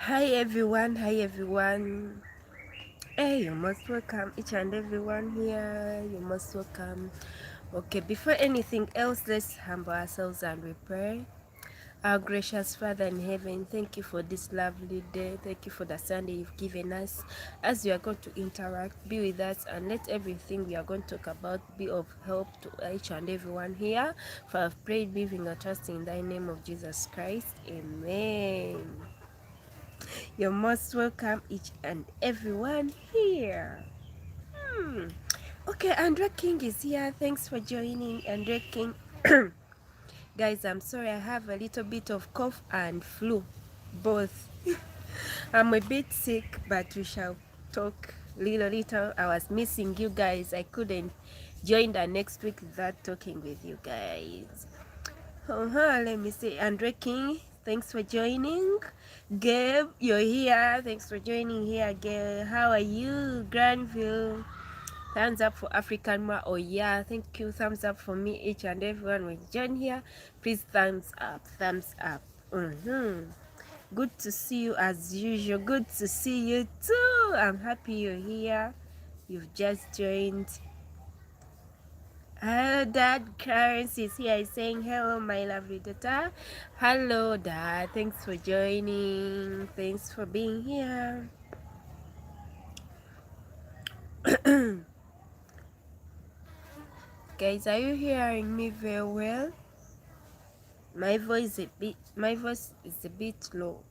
Hi everyone, Hey, you're most welcome, each and everyone here. You're most welcome. Okay, before anything else, let's humble ourselves and we pray. Our gracious Father in heaven, thank you for this lovely day. Thank you for the Sunday you've given us. As we are going to interact, be with us and let everything we are going to talk about be of help to each and everyone here. For I've prayed, believing and trusting in thy name of Jesus Christ. Amen. You're most welcome, each and everyone here. Okay, Andrea King is here. Thanks for joining, Andrea King. Guys, I'm sorry, I have a little bit of cough and flu, both. I'm a bit sick, but we shall talk little. I was missing you guys. I couldn't join the next week without talking with you guys. Let me see. Andre King, thanks for joining. Gabe, you're here. Thanks for joining here, Gabe. How are you? Granville, thumbs up for African Ma. Oh yeah, thank you. Thumbs up for me, each and everyone with join here. Please thumbs up, thumbs up. Good to see you as usual. Good to see you too. I'm happy you're here. You've just joined. Hello, Dad. Clarence is here. Is saying hello, my lovely daughter. Hello, Dad. Thanks for joining. Thanks for being here. Guys, are you hearing me very well? My voice is a bit low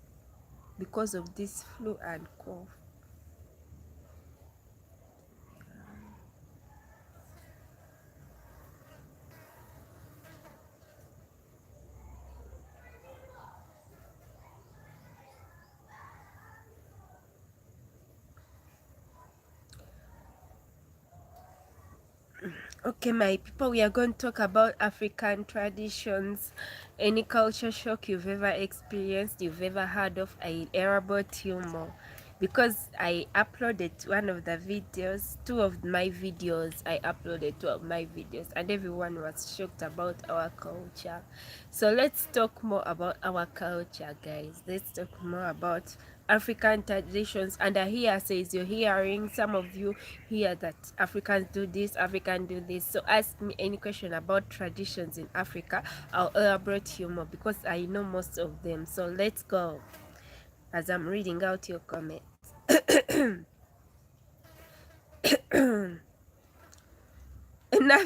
because of this flu and cough. Okay, my people, we are going to talk about African traditions. Any culture shock you've ever experienced, you've ever heard of, I hear about you more. Because I uploaded one of the videos, I uploaded two of my videos, and everyone was shocked about our culture. So let's talk more about our culture, guys. Let's talk more about African traditions. And I hear says you're hearing, some of you hear that Africans do this, Africans do this. So ask me any question about traditions in Africa. I'll elaborate you more because I know most of them. So let's go as I'm reading out your comments. Na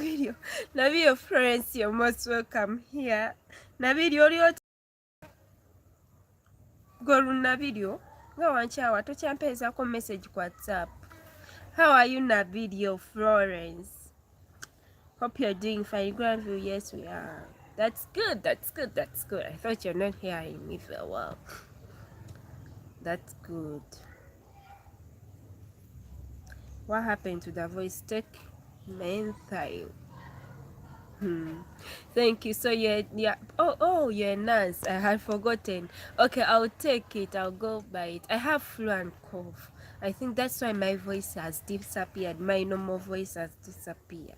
video Florence, you're most welcome here. Na video golu na video nga wanchawa tokyampeezako message ku WhatsApp. How are you, na video Florence? Hope you're doing fine. Granville, yes we are. That's good. I thought you're not hearing me for a while. That's good. What happened to the voice? Take menthol. Thank you. So you're you're a nurse. I had forgotten. Okay, I'll take it. I'll go by it. I have flu and cough. I think that's why my voice has disappeared. My normal voice has disappeared.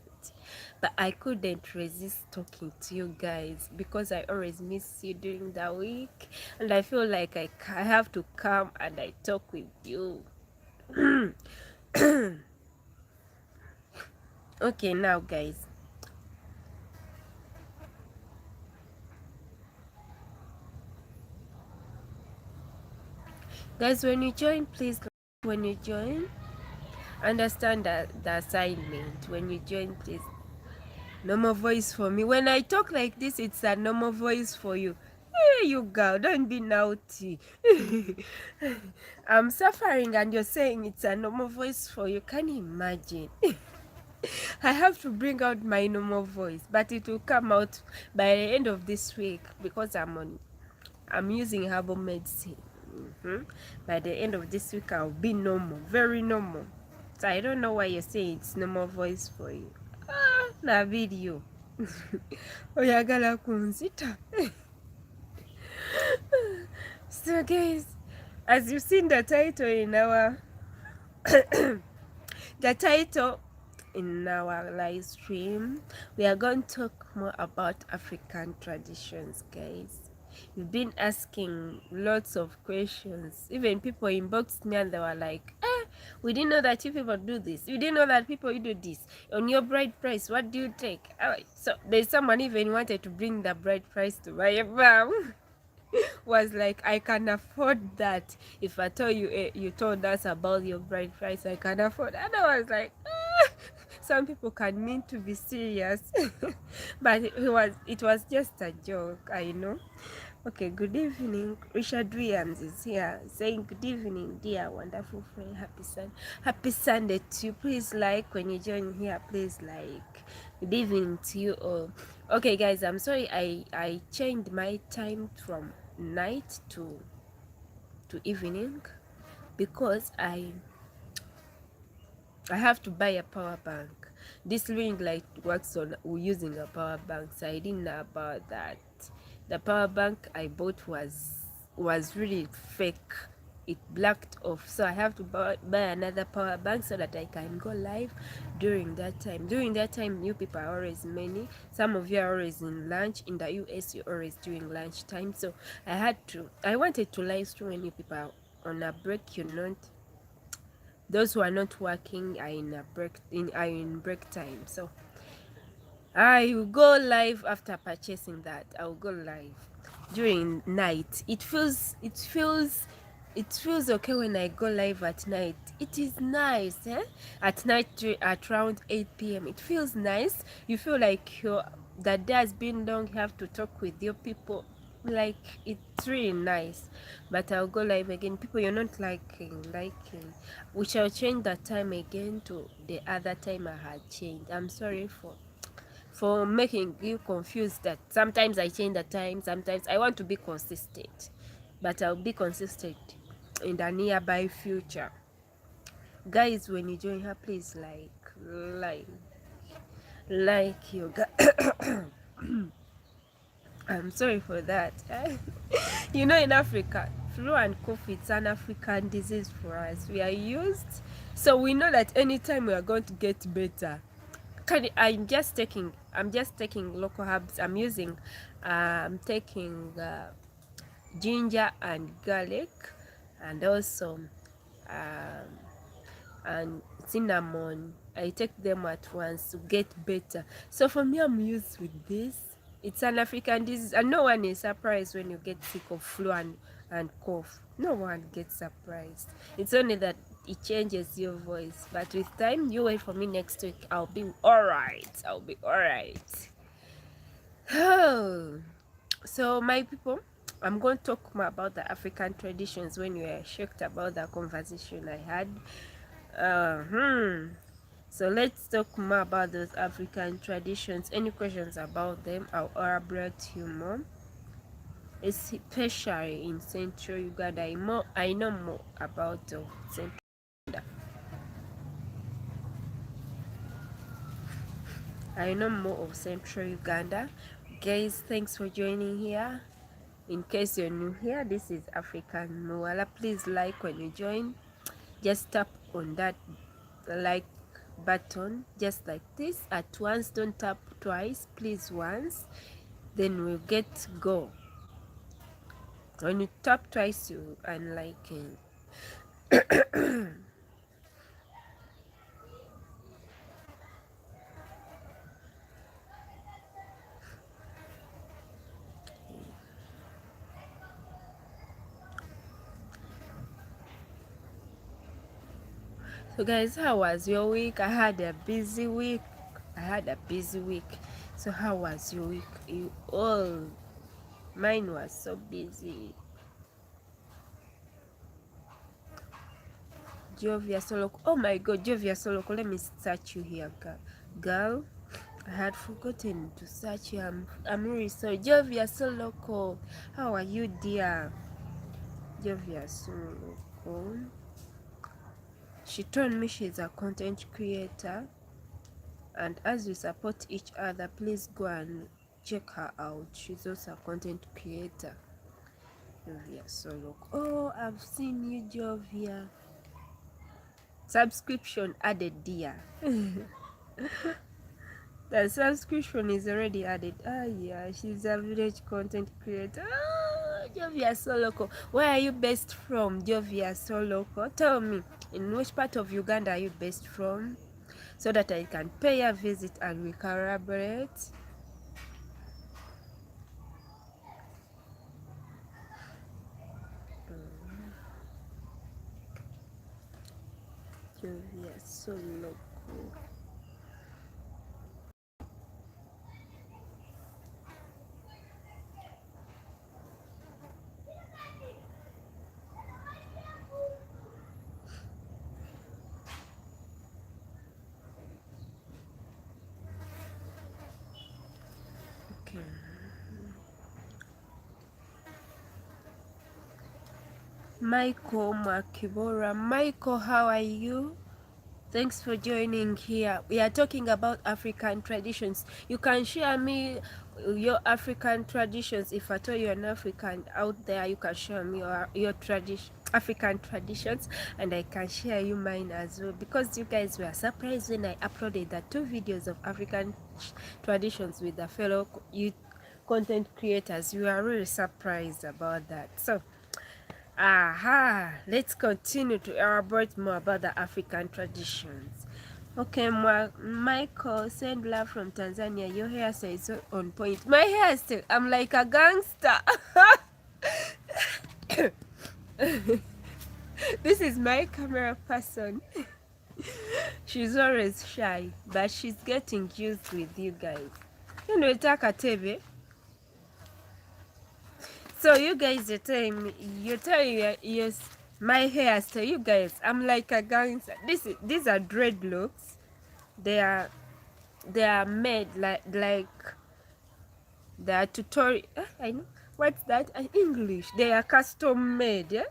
But I couldn't resist talking to you guys because I always miss you during the week, and I feel like I have to come and I talk with you. Okay, now guys. Guys, when you join, please, when you join, understand that the assignment. When you join, please, normal voice for me. When I talk like this, it's a normal voice for you. Hey, you girl, don't be naughty. I'm suffering and you're saying it's a normal voice for you. Can you imagine? I have to bring out my normal voice, but it will come out by the end of this week because I'm using herbal medicine. By the end of this week, I'll be normal, very normal. So I don't know why you're saying it's normal voice for you. Na video. Oyagala kunzita. So guys, as you've seen the title in our the title in our live stream, we are going to talk more about African traditions, guys. You've been asking lots of questions. Even people inboxed me and they were like, we didn't know that you people do this. We didn't know that people you do this. On your bride price, what do you take? So there's someone even wanted to bring the bride price to my mom. Was like, I can afford that. If I tell you, you told us about your bride price, I can afford. And I was like, some people can mean to be serious. But it was just a joke, I know. Okay, good evening. Richard Williams is here saying good evening, dear wonderful friend. Happy Sunday to you. Please like when you join here. Please like. Good evening to you all. Okay, guys, I'm sorry I changed my time from night to evening because I have to buy a power bank. This ring light works on using a power bank, so I didn't know about that. The power bank I bought was really fake. It blacked off, so I have to buy another power bank so that I can go live during that time. During that time, you people are always many. Some of you are always in lunch. In the US, you're always doing lunch time. So I wanted to live stream when you people are on a break. You know, those who are not working are in break time. So I will go live after purchasing that. I will go live during night. It feels okay when I go live at night. It is nice, eh? At night at around 8 p.m. It feels nice. You feel like the day has been long. You have to talk with your people. Like, it's really nice. But I'll go live again. People you're not liking. We shall change the time again to the other time I had changed. I'm sorry for making you confused that sometimes I change the time, sometimes I want to be consistent, but I'll be consistent in the nearby future. Guys, when you join her, please like your I'm sorry for that. You know, in Africa, flu and cough, it's an African disease for us. We are used, so we know that anytime we are going to get better. I'm just taking local herbs. I'm taking ginger and garlic, and also um, and cinnamon. I take them at once to get better. So for me, I'm used with this. It's an African disease, and no one is surprised when you get sick of flu and cough. No one gets surprised. It's only that it changes your voice. But with time, you wait for me next week. I'll be alright. Oh, so my people, I'm going to talk more about the African traditions when you are shocked about the conversation I had. So let's talk more about those African traditions. Any questions about them? I'll elaborate you more. Especially in Central Uganda, I know more about Central Uganda. I know more of Central Uganda. Guys, thanks for joining here. In case you're new here, this is African Muwala. Please like when you join. Just tap on that like button just like this at once. Don't tap twice, please once, then we'll get go. When you tap twice, you unlike it. So guys, how was your week? I had a busy week. So how was your week? You all, mine was so busy. Jovia Soloko. Oh my god, Jovia Soloko. Let me search you here, girl. I had forgotten to search you. I'm really sorry. Jovia Soloko. How are you, dear? Jovia Soloko. She told me she's a content creator. And as we support each other, please go and check her out. She's also a content creator. Jovia Soloko. Oh, I've seen you, Jovia. Subscription added, dear. The subscription is already added. Ah, yeah, she's a village content creator. Jovia Soloko. Where are you based from, Jovia Soloko? Tell me, in which part of Uganda are you based from? So that I can pay a visit and we collaborate. Jovia Soloko. Okay. Michael Makibora. Michael, how are you? Thanks for joining here. We are talking about African traditions. You can share me your African traditions. If I tell you an African out there, you can share me your African traditions, and I can share you mine as well. Because you guys were surprised when I uploaded the 2 videos of African traditions with the fellow content creators. You are really surprised about that. So aha, let's continue to elaborate more about the African traditions. Okay, Michael, send love from Tanzania. Your hairstyle is so on point. My hairstyle, I'm like a gangster. This is my camera person. She's always shy, but she's getting used with you guys. You know, Taka TV. So you guys are telling me, yes, my hairstyle, you guys, I'm like a gangster. These are dreadlocks. They are made like they are tutorial. I know what's that in English. They are custom made. Yeah.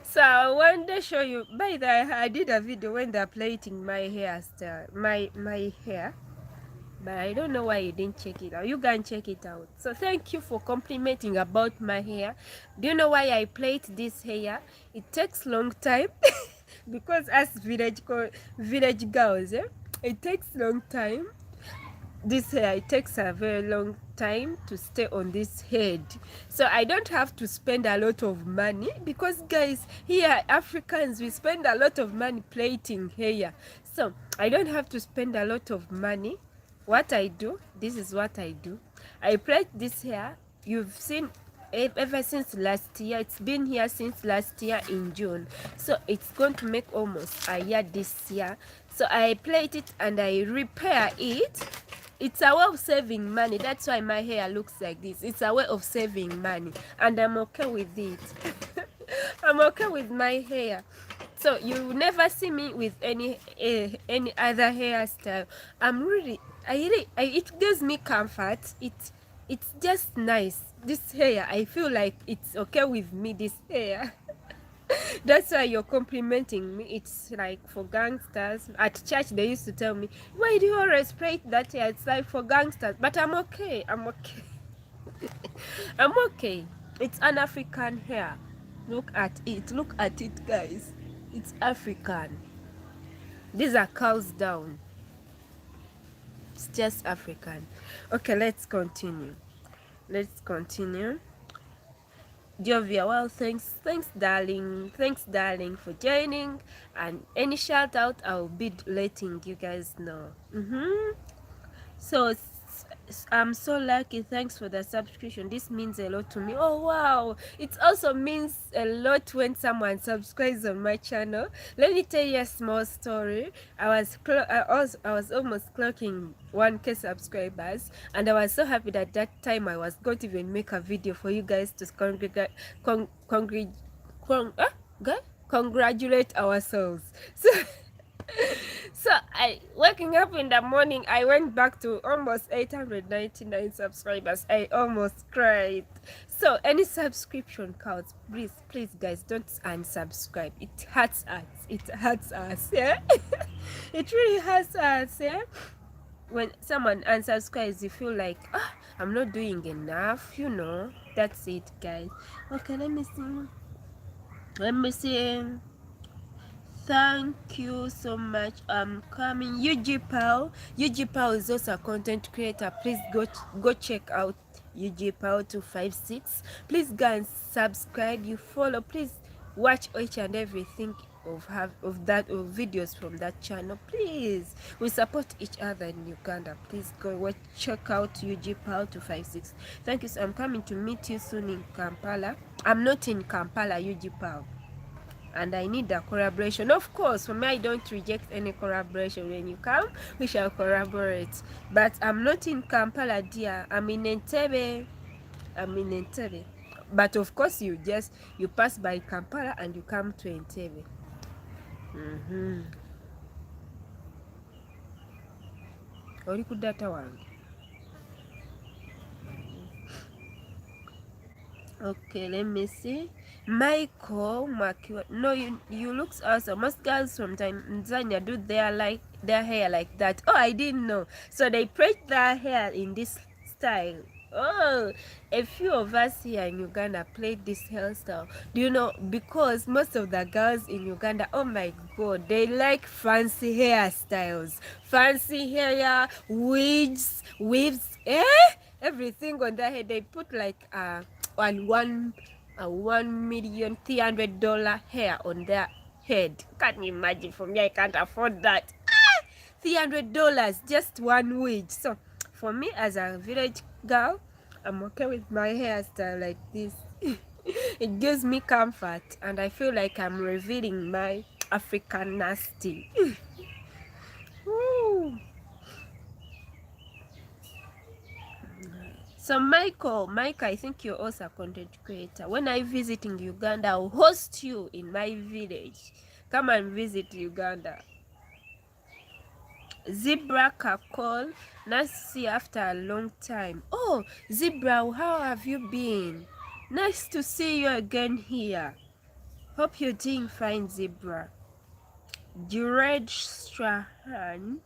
So I want to show you. By the way, I did a video when they're plating my hairstyle, my hair. But I don't know why you didn't check it out. You can check it out. So thank you for complimenting about my hair. Do you know why I plait this hair? It takes long time because as village girls, it takes long time. This hair, it takes a very long time to stay on this head, so I don't have to spend a lot of money, because guys, here Africans, we spend a lot of money plaiting hair, so I don't have to spend a lot of money. What I do, this is what I do. I plait this hair. You've seen ever since last year. It's been here since last year in June, so it's going to make almost a year this year. So I plait it and I repair it. It's a way of saving money. That's why my hair looks like this. It's a way of saving money, and I'm okay with it. I'm okay with my hair. So you never see me with any other hairstyle. I'm really, it gives me comfort. It's just nice. This hair, I feel like it's okay with me. This hair. That's why you're complimenting me. It's like for gangsters. At church, they used to tell me, why do you always plait that hair? It's like for gangsters. But I'm okay. I'm okay. I'm okay. It's an African hair. Look at it. Look at it, guys. It's African. These are cows down. It's just African. Okay, let's continue. Let's continue. Jovia, well, thanks, darling. Thanks, darling, for joining. And any shout out, I'll be letting you guys know. So I'm so lucky. Thanks for the subscription. This means a lot to me. Oh wow, it also means a lot when someone subscribes on my channel. Let me tell you a small story. I was almost clocking 1K subscribers, and I was so happy that time I was going to even make a video for you guys to congratulate ourselves. So I waking up in the morning, I went back to almost 899 subscribers. I almost cried. So any subscription counts. Please guys, don't unsubscribe. It hurts us. It hurts us. Yeah. It really hurts us. Yeah. When someone unsubscribes, you feel like, I'm not doing enough. You know. That's it, guys. Okay, let me see. Thank you so much. I'm coming. UG Pal is also a content creator. Please go check out UG Pal 256. Please go and subscribe. You follow. Please watch each and everything of videos from that channel. Please, we support each other in Uganda. Please go check out UG Pal 256. Thank you. So I'm coming to meet you soon in Kampala. I'm not in Kampala, UG Pal, and I need a collaboration. Of course, for me, I don't reject any collaboration. When you come, we shall collaborate. But I'm not in Kampala, dear. I'm in Entebbe. But of course, you pass by Kampala and you come to Entebbe. Oli ku data wange. Okay, let me see. Michael Makiwa. No, you looks awesome. Most girls from Tanzania do their hair like that. Oh, I didn't know. So they braid their hair in this style. Oh, a few of us here in Uganda played this hairstyle. Do you know? Because most of the girls in Uganda, oh my God, they like fancy hairstyles, fancy hair, wigs, weaves, everything on their head. They put like $1,300,000 hair on their head. Can you imagine? For me, I can't afford that. $300, just one wig. So for me as a village girl, I'm okay with my hairstyle like this. It gives me comfort and I feel like I'm revealing my African nasty. So Mike, I think you're also a content creator. When I visiting Uganda, I'll host you in my village. Come and visit Uganda. Zebra Kakol, nice to see you after a long time. Oh, Zebra, how have you been? Nice to see you again here. Hope you're doing fine, Zebra. Jured Strahan,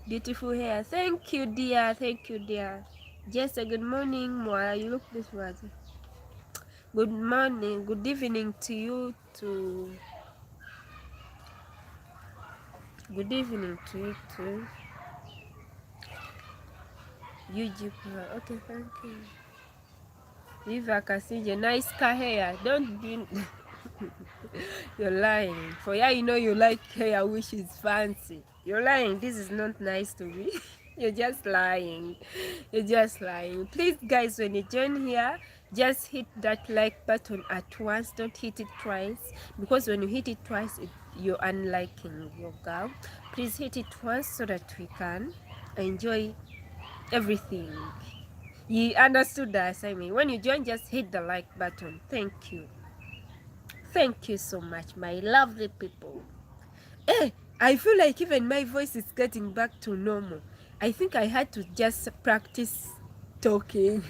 beautiful hair. Thank you, dear. Thank you, dear. Just a good morning, Moa. You look this way. Good morning, good evening to you too. Good evening to you too. UG. Okay, thank you. Viva Kasije, nice hair. Don't be. You're lying. For yeah, you know you like hair which is fancy. You're lying. This is not nice to me. You're just lying. You're just lying. Please, guys, when you join here, just hit that like button at once. Don't hit it twice, because when you hit it twice, you're unliking your girl. Please hit it once so that we can enjoy everything. You understood the assignment. When you join, just hit the like button. Thank you. Thank you so much, my lovely people. I feel like even my voice is getting back to normal. I think I had to just practice talking.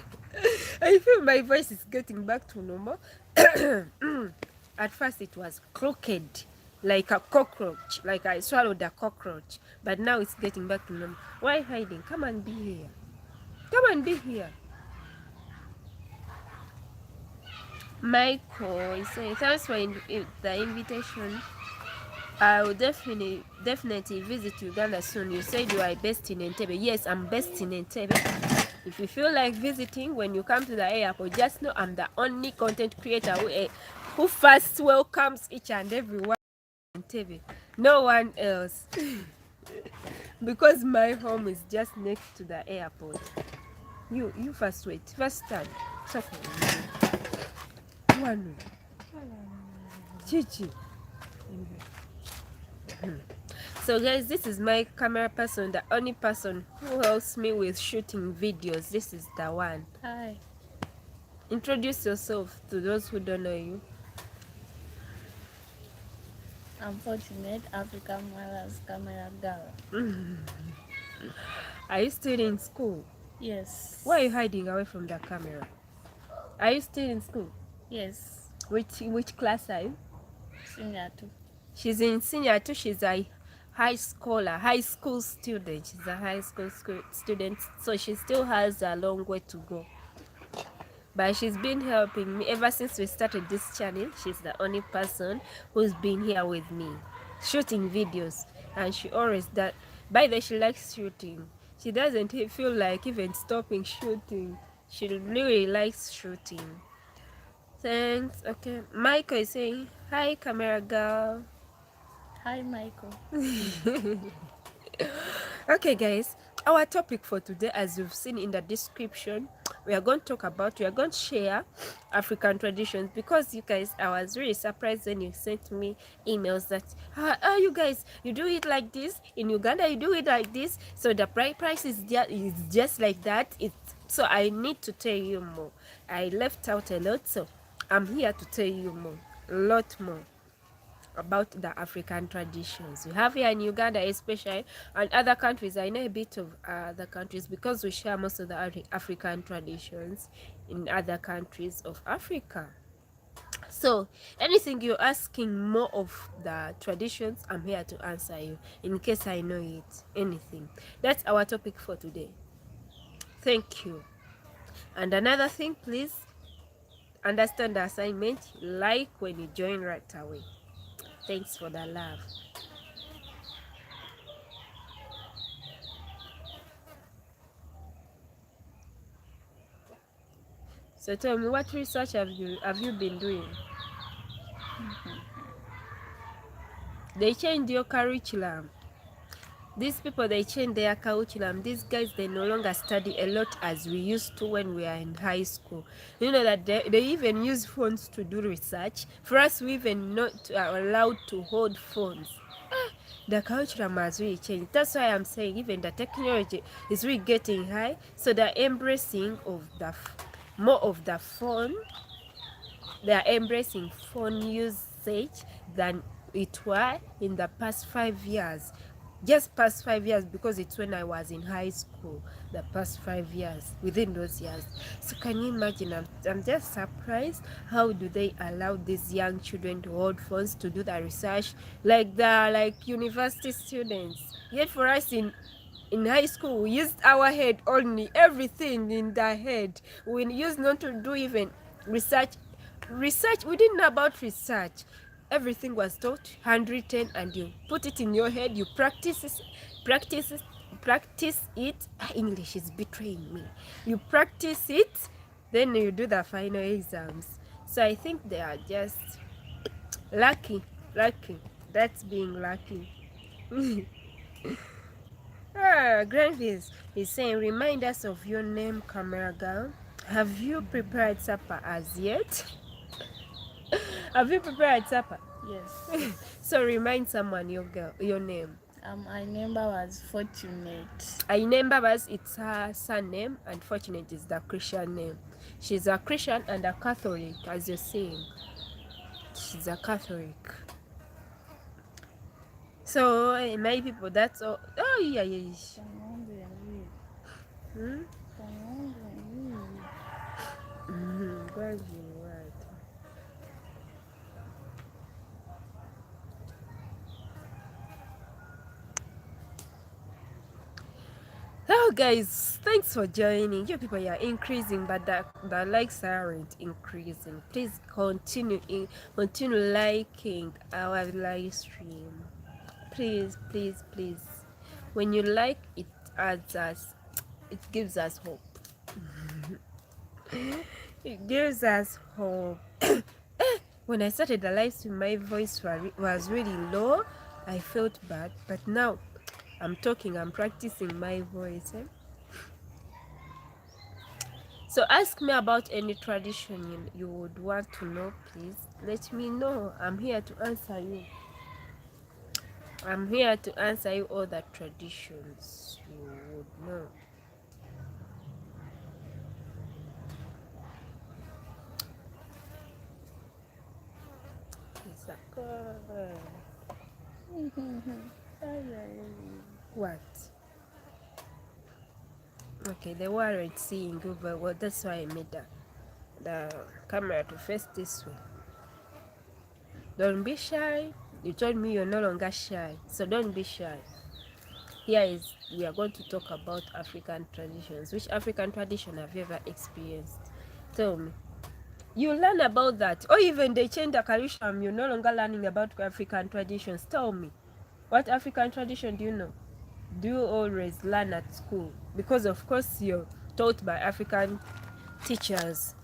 I feel my voice is getting back to normal. At first it was crooked, like a cockroach, like I swallowed a cockroach. But now it's getting back to normal. Why hiding? Come and be here. Come and be here. Michael is saying, thanks for the invitation. I will definitely visit Uganda soon. You said you are best in Entebbe. Yes, I'm best in Entebbe. If you feel like visiting when you come to the airport, just know I'm the only content creator who first welcomes each and everyone in Entebbe. No one else. Because my home is just next to the airport. You first wait. First stand. One. Chichi. So guys, this is my camera person, the only person who helps me with shooting videos. This is the one. Hi. Introduce yourself to those who don't know you. I'm Fortunate, African Mother's camera girl. Are you still in school? Yes. Why are you hiding away from the camera? Are you still in school? Yes. Which class are you? Senior 2. She's in senior 2. She's a high school student. She's a high school student, so she still has a long way to go. But she's been helping me ever since we started this channel. She's the only person who's been here with me. shooting videos, and she always that. By the she likes shooting. She doesn't feel like even stopping shooting. She really likes shooting. Thanks. Okay, Michael is saying hi, camera girl. Hi, Michael. Okay, guys, our topic for today, as you've seen in the description, we are going to share African traditions, because you guys, I was really surprised when you sent me emails that you guys, you do it like this in Uganda, you do it like this, so the price is just like that. So I need to tell you more. I left out a lot, so I'm here to tell you more, a lot more about the African traditions we have here in Uganda, especially, and other countries. I know a bit of other countries because we share most of the African traditions in other countries of Africa. So anything you're asking more of the traditions, I'm here to answer you in case I know it. Anything. That's our topic for today. Thank you. And another thing, please understand the assignment. Like when you join right away. Thanks for the love. So tell me, what research have you been doing? They changed your curriculum. These people, they changed their curriculum. These guys, they no longer study a lot as we used to when we are in high school. You know that they even use phones to do research. For us, we even not allowed to hold phones. The curriculum has really changed. That's why I'm saying even the technology is really getting high. So the embracing of more of the phone, they are embracing phone usage than it were in the past 5 years. Just past 5 years, because it's when I was in high school, the past 5 years, within those years. So can you imagine? I'm just surprised. How do they allow these young children to hold phones to do the research like university students? Yet for us in high school, we used our head only, everything in the head. We used not to do even research. We didn't know about research. Everything was taught handwritten, and you put it in your head, you practice it. English is betraying me. You practice it, then you do the final exams. So I think they are just lucky. That's being lucky. Grandvis is saying, remind us of your name, camera girl. Have you prepared supper as yet? Have you prepared supper? Yes. So remind someone your name. My number was Fortunate. Ainemba, it's her surname, and Fortunate is the Christian name. She's a Christian and a Catholic, as you're saying. She's a Catholic. So my people, that's all. Oh yeah. Hmm? Where's your word? Oh guys, thanks for joining. You people are increasing, but the likes aren't increasing. Please continue liking our live stream. Please. When you like, it adds us, it gives us hope. It gives us hope. When I started the live stream, my voice was really low. I felt bad, but now I'm talking, I'm practicing my voice. So ask me about any tradition you would want to know, please. Let me know. I'm here to answer you. I'm here to answer you all the traditions you would know. What? Okay, they weren't seeing you very well. That's why I made the camera to face this way. Don't be shy. You told me you're no longer shy, so don't be shy. We are going to talk about African traditions. Which African tradition have you ever experienced? Tell me. You learn about that. Or even they change the curriculum, you're no longer learning about African traditions. Tell me, what African tradition do you know? Do you always learn at school? Because of course you're taught by African teachers.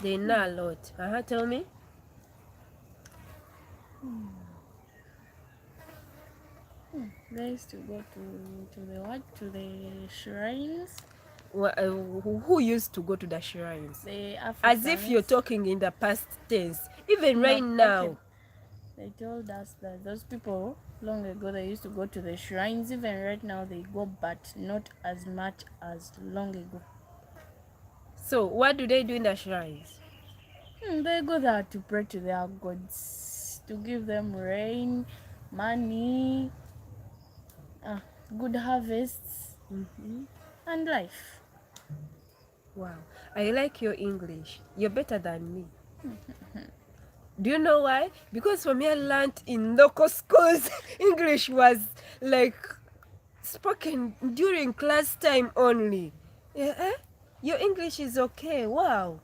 They know a lot. Tell me. They used to go to the what? To the shrines. Who used to go to the shrines? The As if you're Africans. talking in the past tense. Even No, right now. okay. They told us that those people long ago they used to go to the shrines. Even right now they go, but not as much as long ago. So what do they do in the shrines? They go there to pray to their gods, to give them rain, money, good harvests, and life. Wow, I like your English. You're better than me. Do you know why? Because for me, I learned in local schools, English was like spoken during class time only. Yeah, your English is okay. Wow.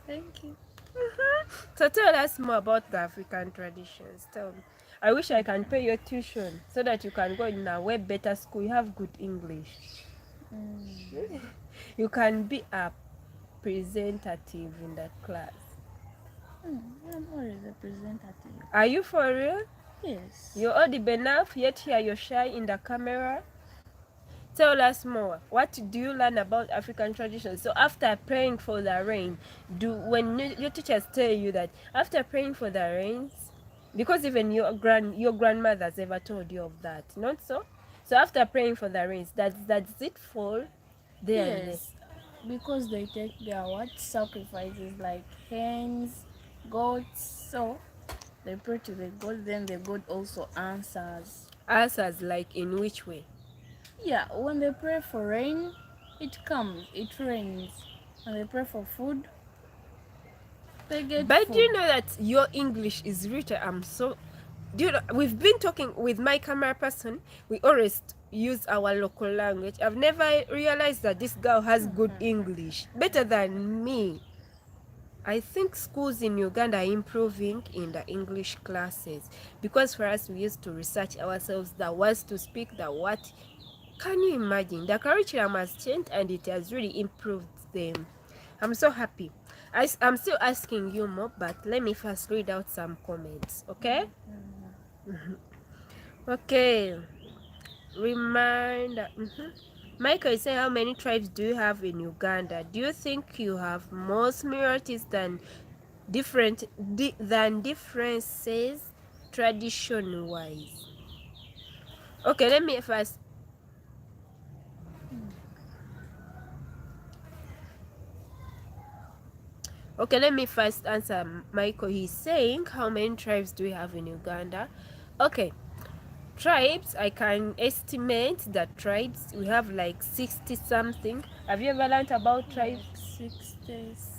Thank you. So tell us more about the African traditions. Tell me. I wish I can pay your tuition so that you can go in a way better school. You have good English. You can be a representative in that class. I'm always representative. Are you for real? Yes. You're old enough, yet here you're shy in the camera. Tell us more. What do you learn about African traditions? So after praying for the rain, when your teachers tell you that after praying for the rains, because even your grandmothers ever told you of that, not so? So after praying for the rains, does it fall there and there? Yes. Because they take their what sacrifices like hens, goats. So they pray to the god, then the god also answers. Answers like in which way? Yeah, when they pray for rain, it comes, it rains. When they pray for food, they get But food. do you know that your English is written? Do you know, we've been talking with my camera person. We always use our local language. I've never realized that this girl has good English, better than me. I think schools in Uganda are improving in the English classes, because for us we used to research ourselves the words to speak, the what. Can you imagine? The curriculum has changed and it has really improved them. I'm so happy. I'm still asking you more, but let me first read out some comments, okay? Okay. Reminder. Michael is saying, how many tribes do you have in Uganda? Do you think you have more similarities than differences tradition wise? Okay, let me first. Okay, let me first answer Michael. He's saying, how many tribes do we have in Uganda? Okay, tribes, I can estimate that tribes, we have like 60 something. Have you ever learned about tribes? 66.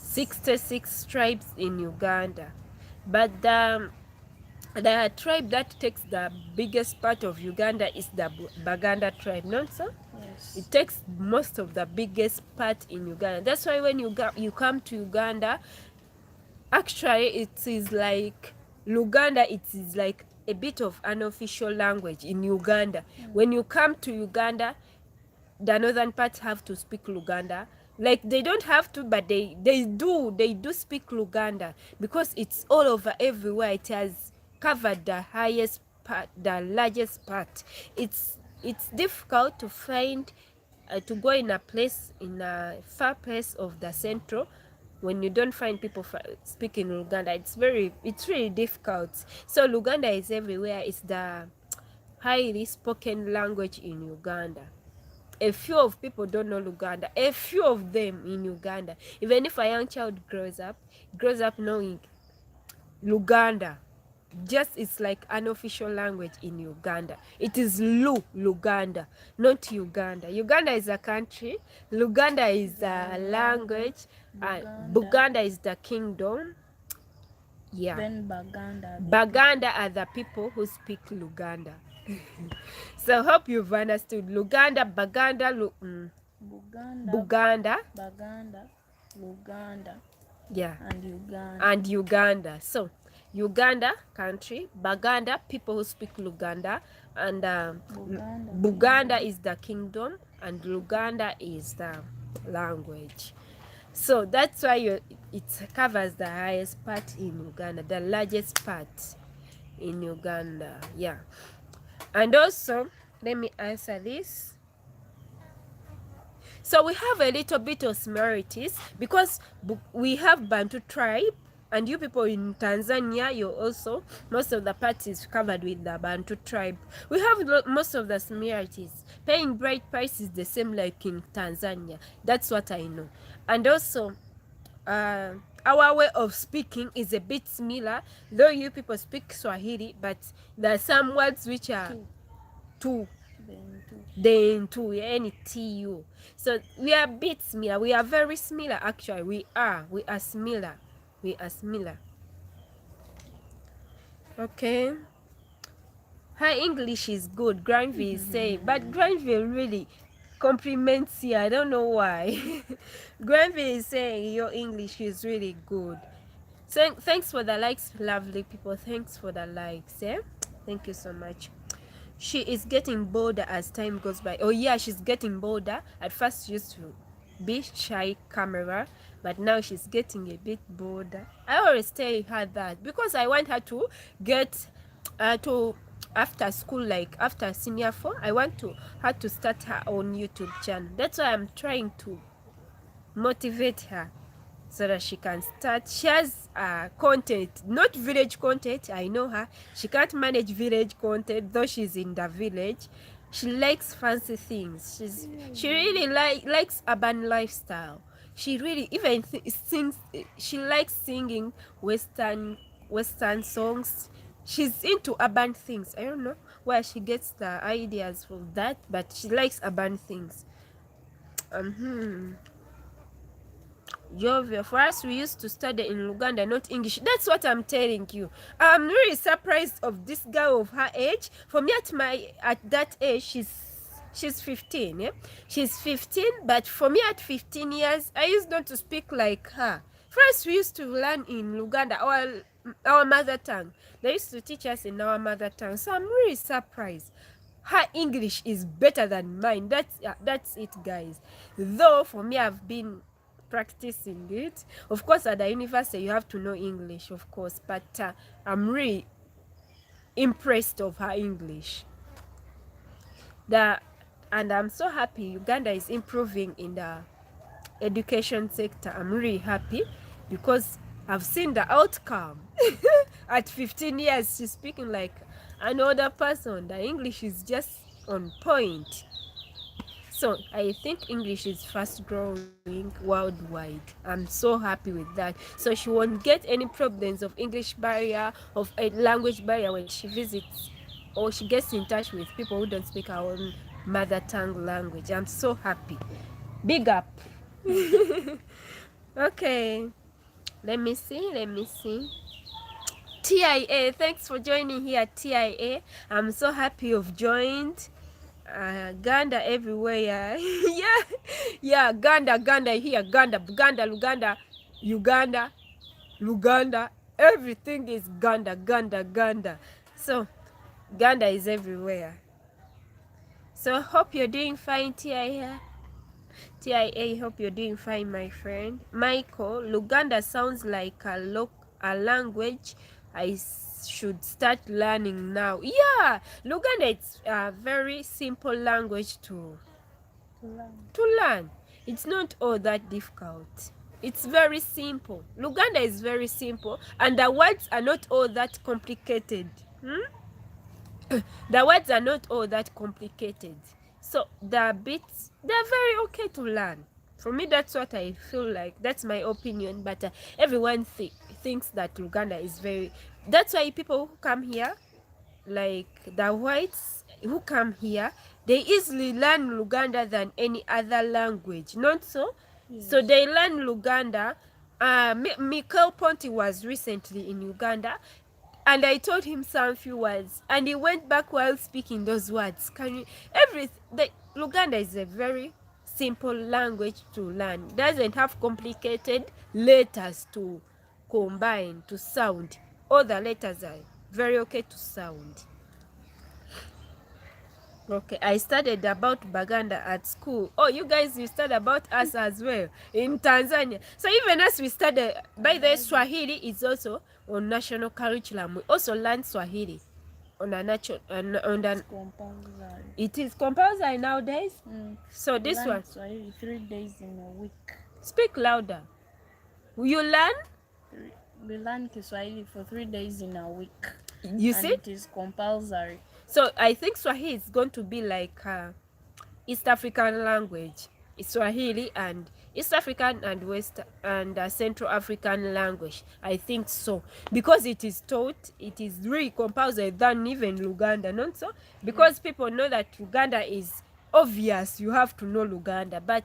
66 tribes in Uganda. But the tribe that takes the biggest part of Uganda is the Baganda tribe, not so? Yes. It takes most of the biggest part in Uganda. That's why when you come to Uganda, actually it is like Luganda, it is like a bit of unofficial language in Uganda. When you come to Uganda, the northern part have to speak Luganda. Like they don't have to, but they do speak Luganda, because it's all over everywhere. It has covered the highest part, the largest part. It's difficult to find to go in a place, in a far place of the central, when you don't find people speaking Luganda. It's really difficult. So Luganda is everywhere. It's the highly spoken language in Uganda. A few of people don't know Luganda. A few of them in Uganda. Even if a young child grows up knowing Luganda, just it's like an official language in Uganda. It is Luganda, not Uganda. Uganda is a country. Luganda is a language. Buganda is the kingdom. Yeah. Then Baganda. Baganda are the people who speak Luganda. So hope you've understood. Luganda, Baganda, Buganda. Buganda, Baganda. Luganda, Yeah, and Uganda. and Uganda. So Uganda country, Baganda people who speak Luganda, and Buganda is the kingdom, and Luganda is the language. So that's why it covers the highest part in Uganda, the largest part in Uganda. Yeah. And also, let me answer this. So we have a little bit of similarities because we have Bantu tribe, and you people in Tanzania, you also, most of the parts is covered with the Bantu tribe. We have most of the similarities. Paying bride price is the same like in Tanzania. That's what I know. And also, our way of speaking is a bit similar, though you people speak Swahili, but there are some words which are two then two any tu. So we are a bit similar. We are very similar actually. We are similar. We are similar. Okay. Her English is good, Granville is saying, but Granville really compliments you. I don't know why. Granville is saying your English is really good. So thanks for the likes, lovely people. Thanks for the likes. Eh? Thank you so much. She is getting bolder as time goes by. Oh yeah, she's getting bolder. At first she used to be shy camera, but now she's getting a bit bolder. I always tell her that because I want her to get to after school, like after senior 4, I want her to start her own YouTube channel. That's why I'm trying to motivate her so that she can start. She has content, not village content. I know her. She can't manage village content, though she's in the village. She likes fancy things. She really likes urban lifestyle. She really even sings. She likes singing western songs. She's into urban things. I don't know where she gets the ideas for that, but she likes urban things. Jovial. For us, we used to study in Luganda, not English. That's what I'm telling you. I'm really surprised of this girl of her age. For me, at that age, she's 15. Yeah? She's 15, but for me at 15 years, I used not to speak like her. First, we used to learn in Luganda, our mother tongue. They used to teach us in our mother tongue. So I'm really surprised. Her English is better than mine. That's it, guys. Though for me, I've been practicing it. Of course, at the university, you have to know English, of course. But I'm really impressed of her English. And I'm so happy Uganda is improving in the education sector. I'm really happy because I've seen the outcome. At 15 years, she's speaking like an older person. The English is just on point. So I think English is fast growing worldwide. I'm so happy with that. So she won't get any problems of English barrier, of a language barrier when she visits or she gets in touch with people who don't speak our own mother tongue language. I'm so happy. Big up. Okay. Let me see. TIA, thanks for joining here, TIA. I'm so happy you've joined. Ganda everywhere. Yeah, Ganda here, Ganda, Buganda, Luganda, Uganda, Luganda. Everything is Ganda. So, Ganda is everywhere. So, hope you're doing fine, TIA. TIA, hope you're doing fine, my friend. Michael, Luganda sounds like a language I should start learning now. Yeah, Luganda, it's a very simple language to learn. It's not all that difficult. It's very simple. Luganda is very simple, and the words are not all that complicated. The words are not all that complicated. So the bits, they're very okay to learn. For me, that's what I feel like. That's my opinion. But everyone thinks that Luganda is very... That's why people who come here, like the whites who come here, they easily learn Luganda than any other language. Not so? Yes. So they learn Luganda. Michael Ponti was recently in Uganda, and I told him some few words, and he went back while speaking those words. Luganda is a very simple language to learn. Doesn't have complicated letters to combine to sound. All the letters are very okay to sound. Okay, I studied about Baganda at school. Oh, you guys, you studied about us as well in Tanzania. So even as we study, by the way, Swahili is also on national curriculum. We also learn Swahili on a natural, Compulsory. it is compulsory nowadays. So this Learn one, Swahili 3 days in a week. speak louder. You learn, We learn Kiswahili for 3 days in a week. you And see? it is compulsory. So I think Swahili is going to be like East African language. It's Swahili and East African and West and Central African language. I think so. Because it is taught, it is really compulsory than even Luganda, not so? Because people know that Luganda is obvious, you have to know Luganda. But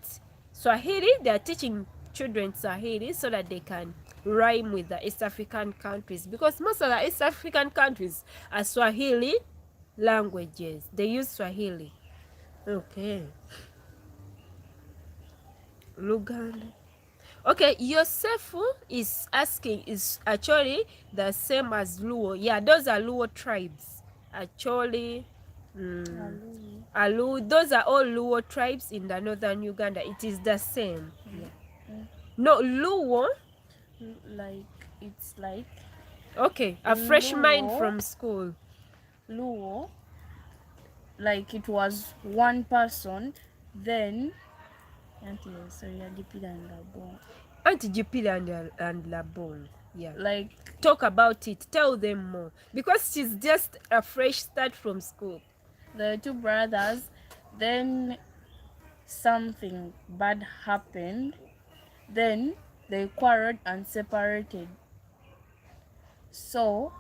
Swahili, they are teaching children Swahili so that they can rhyme with the East African countries. Because most of the East African countries are Swahili languages. They use Swahili. Okay. Luganda. Okay, Yosefu is asking, is actually the same as Luo. Yeah, those are Luo tribes. Actually, Alu, those are all Luo tribes in the northern Uganda. It is the same. Yeah. No, Luo. Like, it's like Okay, a fresh mind Luo. from school. Luo, like it was one person, then Auntie Jipila and Labon. Auntie Jipila and Labon. Yeah. Like, talk about it. Tell them more. Because she's just a fresh start from school. the two brothers, then something bad happened, then they quarreled and separated. So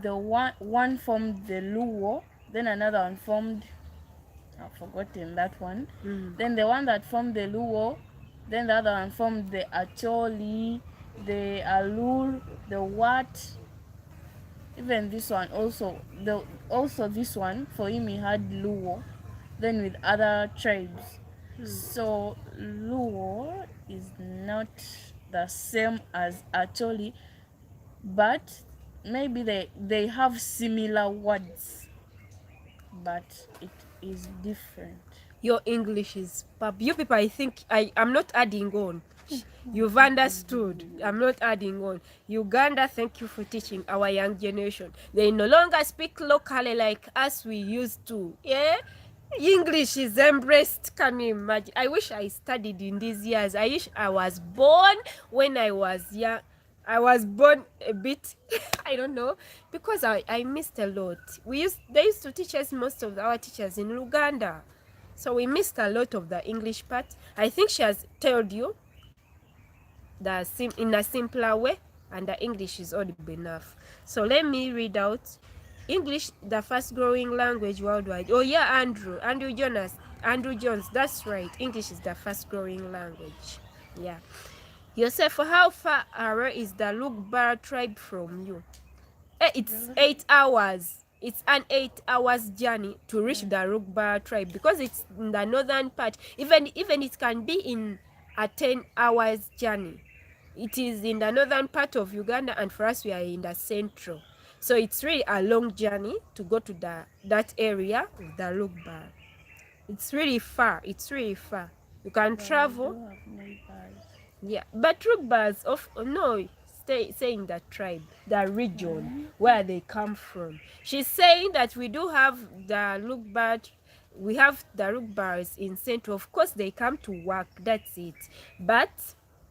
the one formed the Luo, then another one formed, I've forgotten that one. Then the one that formed the Luo, then the other one formed the Acholi, the Alur, the what. Even this one also, this one, for him he had Luo, then with other tribes. So Luo is not the same as Acholi, but maybe they have similar words, but it is different. Your English is pub. You people, I think I'm not adding on. You've understood. I'm not adding on. Uganda, thank you for teaching our young generation. They no longer speak locally like us we used to. Yeah? English is embraced. Can you imagine? I wish I studied in these years. I wish I was born when I was young. I was born a bit, I don't know, because I missed a lot. They used to teach us, most of our teachers in Luganda. So we missed a lot of the English part. I think she has told you in a simpler way, and the English is audible enough. So let me read out English, the fast growing language worldwide. Oh yeah, Andrew Jones, that's right. English is the fast growing language. Yeah. Yosef, how far away is the Lugbar tribe from you? It's 8 hours. It's an 8 hours journey to reach the Lugbar tribe because it's in the northern part. Even it can be in a 10 hours journey. It is in the northern part of Uganda, and for us we are in the central. So it's really a long journey to go to that area of the Lugbar. It's really far. It's really far. You can travel. Yeah, but Lugbars saying the tribe, the region where they come from. She's saying that we do have the Lugbar, we have the Lugbars in Central. Of course, they come to work, that's it. But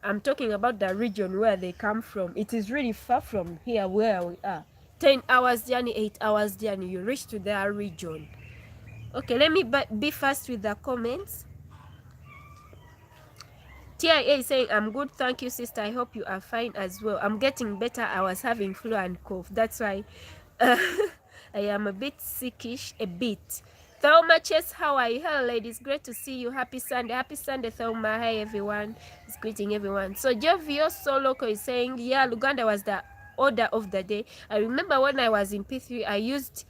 I'm talking about the region where they come from. It is really far from here where we are. 10 hours journey, 8 hours journey, you reach to their region. Okay, let me be fast with the comments. TIA is saying, I'm good, thank you, sister. I hope you are fine as well. I'm getting better. I was having flu and cough. That's why I am a bit sickish, a bit. Thelma Chess, how are you? Hello, ladies. Great to see you. Happy Sunday. Happy Sunday, Thelma. Hi, everyone. It's greeting everyone. So, Jovio Soloko is saying, yeah, Luganda was the order of the day. I remember when I was in P3, I used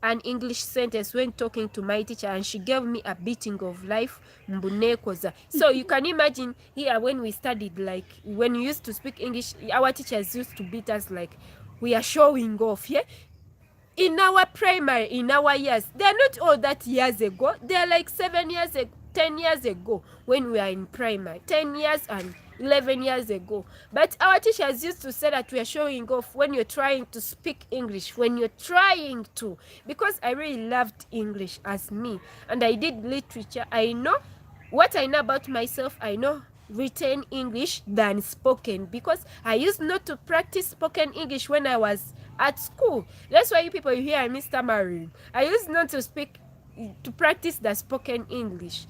an English sentence when talking to my teacher, and she gave me a beating of life. Mbunekoza. So you can imagine here when we studied, like when we used to speak English, our teachers used to beat us like we are showing off, yeah? In our primary, in our years, they are not all that years ago. They are like 7 years ago, 10 years ago when we are in primary, 10 years and 11 years ago. But our teachers used to say that we are showing off when you're trying to speak English, when you're trying to. Because I really loved English as me, and I did literature. I know what I know about myself. I know written English than spoken, because I used not to practice spoken English when I was at school. That's why you people, you hear me stammering. I used not to practice the spoken English,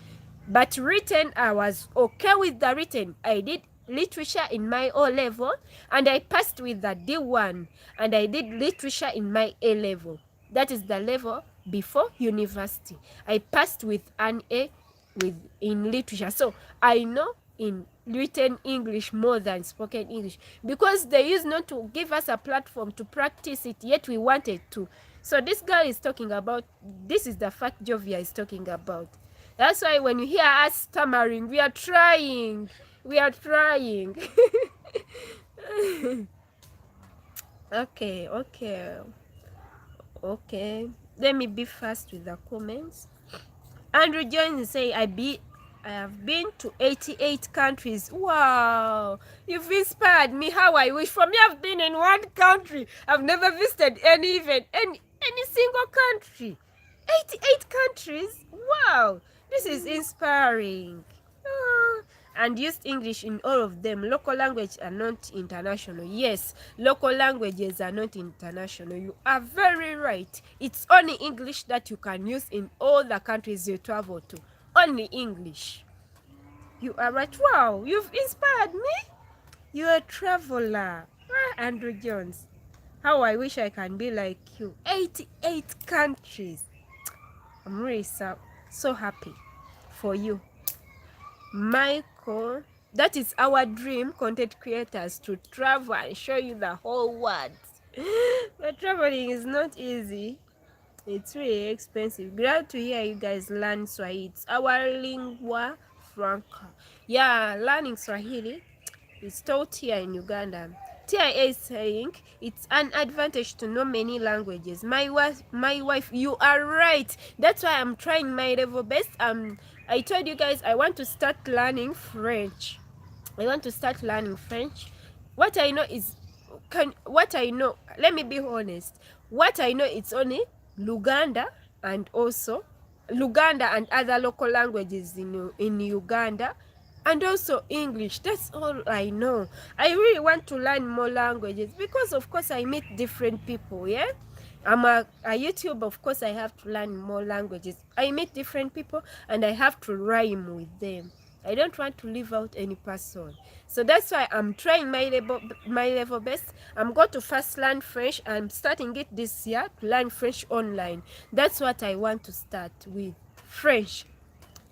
but written, I was okay with the written. I did literature in my O level, and I passed with the D1, and I did literature in my A level. That is the level before university. I passed with an A in literature. So I know in written English more than spoken English, because they used not to give us a platform to practice it, yet we wanted to. So this girl is talking about, this is the fact Jovia is talking about. That's why when you hear us stammering, we are trying. We are trying. Okay. Let me be fast with the comments. Andrew Jones say, I have been to 88 countries. Wow, you've inspired me. How I wish. For me, I've been in one country. I've never visited any single country. 88 countries. Wow, this is inspiring. And used English in all of them. Local language are not international. Yes, local languages are not international. You are very right. It's only English that you can use in all the countries you travel to. Only English. You are right. Wow, you've inspired me. You're a traveler. Andrew Jones. How I wish I can be like you. 88 countries. I'm really so happy for you. Michael, that is our dream, content creators, to travel and show you the whole world. But traveling is not easy. It's really expensive. Glad to hear you guys learn Swahili. It's our lingua franca. Yeah, learning Swahili is taught here in Uganda. TIA is saying it's an advantage to know many languages. My wife, you are right. That's why I'm trying my level best. I told you guys I want to start learning French. What I know is, let me be honest. What I know, it's only Luganda and other local languages in Uganda, and also English. That's all I know. I really want to learn more languages because, of course, I meet different people, yeah? I'm a YouTube, of course, I have to learn more languages. I meet different people, and I have to rhyme with them. I don't want to leave out any person. So that's why I'm trying my level best. I'm going to first learn French. I'm starting it this year to learn French online. That's what I want to start with, French.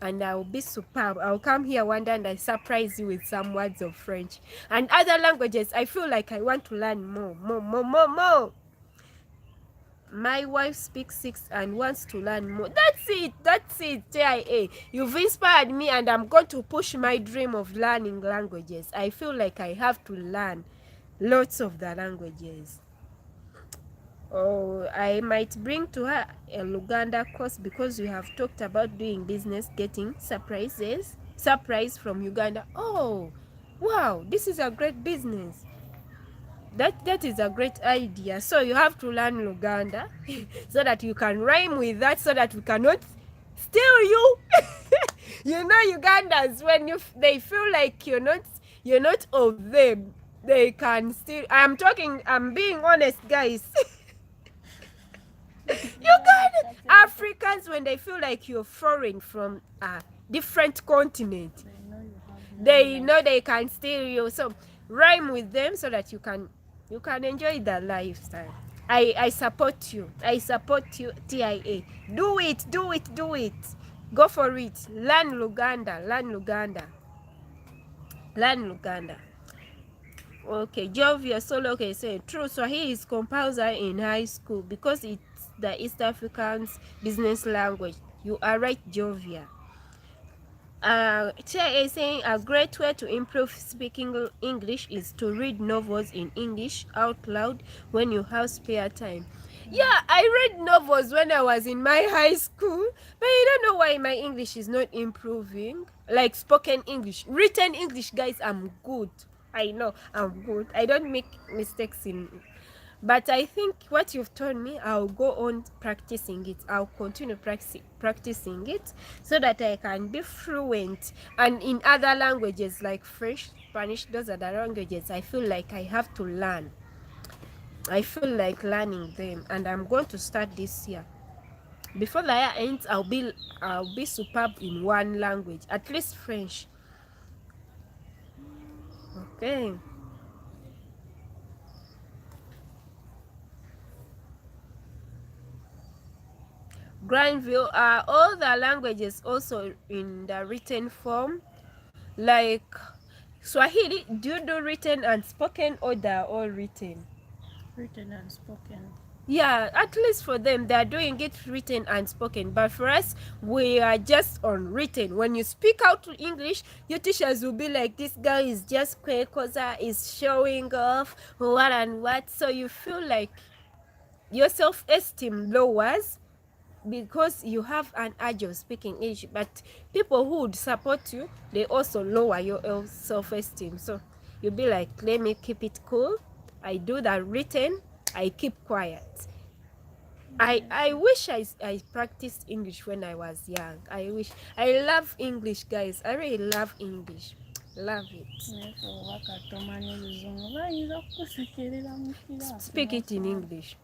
And I'll be superb. I'll come here one day and I surprise you with some words of French. And other languages, I feel like I want to learn more. My wife speaks 6 and wants to learn more. That's it, TIA. You've inspired me, and I'm going to push my dream of learning languages. I feel like I have to learn lots of the languages. Oh, I might bring to her a Luganda course, because we have talked about doing business, getting surprise from Uganda. Oh, wow, this is a great business. That is a great idea. So you have to learn Luganda so that you can rhyme with that, so that we cannot steal you. You know, Ugandans, when they feel like you're not of them, they can steal. I'm being honest, guys. Uganda Africans, when they feel like you're foreign from a different continent, they know they can steal you. So rhyme with them so that you can enjoy the lifestyle. I support you. TIA. Do it. Go for it. Learn Luganda. Okay, Jovia Solo, okay, say true. Swahili is compulsory in high school because it's the East Africans' business language. You are right, Jovia. Tia is saying a great way to improve speaking English is to read novels in English out loud when you have spare time. Yeah, I read novels when I was in my high school, but I don't know why my English is not improving. Like spoken English, written English, guys, I'm good. I know I'm good. I don't make mistakes in. But I think what you've told me, I'll go on practicing it. I'll continue practicing it so that I can be fluent. And in other languages like French, Spanish, those are the languages I feel like I have to learn. I feel like learning them, and I'm going to start this year. Before the year ends, I'll be superb in one language, at least French. Okay. Granville, are all the languages also in the written form? Like Swahili, do you do written and spoken, or they're all written? Written and spoken. Yeah, at least for them, they're doing it written and spoken. But for us, we are just on written. When you speak out to English, your teachers will be like, this guy is just Kwekoza, is showing off what and what. So you feel like your self-esteem lowers because you have an urge of speaking English. But people who would support you, they also lower your self-esteem. So you'll be like, let me keep it cool. I do that written. I keep quiet. I wish I practiced English when I was young. I wish. I love English, guys. I really love English. Love it. Speak it in English.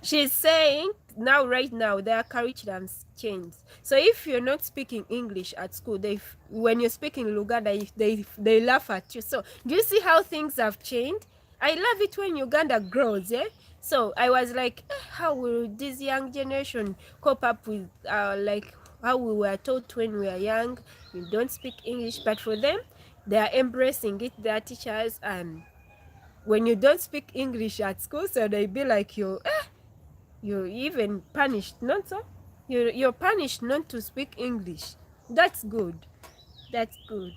She's saying now, right now, their curriculums changed. So if you're not speaking English at school, when you're speaking Luganda, they laugh at you. So do you see how things have changed? I love it when Uganda grows, eh? So I was like, how will this young generation cope up with like how we were taught when we were young? You don't speak English, but for them, they are embracing it. Their teachers, and when you don't speak English at school, so they be like you're even punished, not so? You're punished not to speak English. That's good. That's good.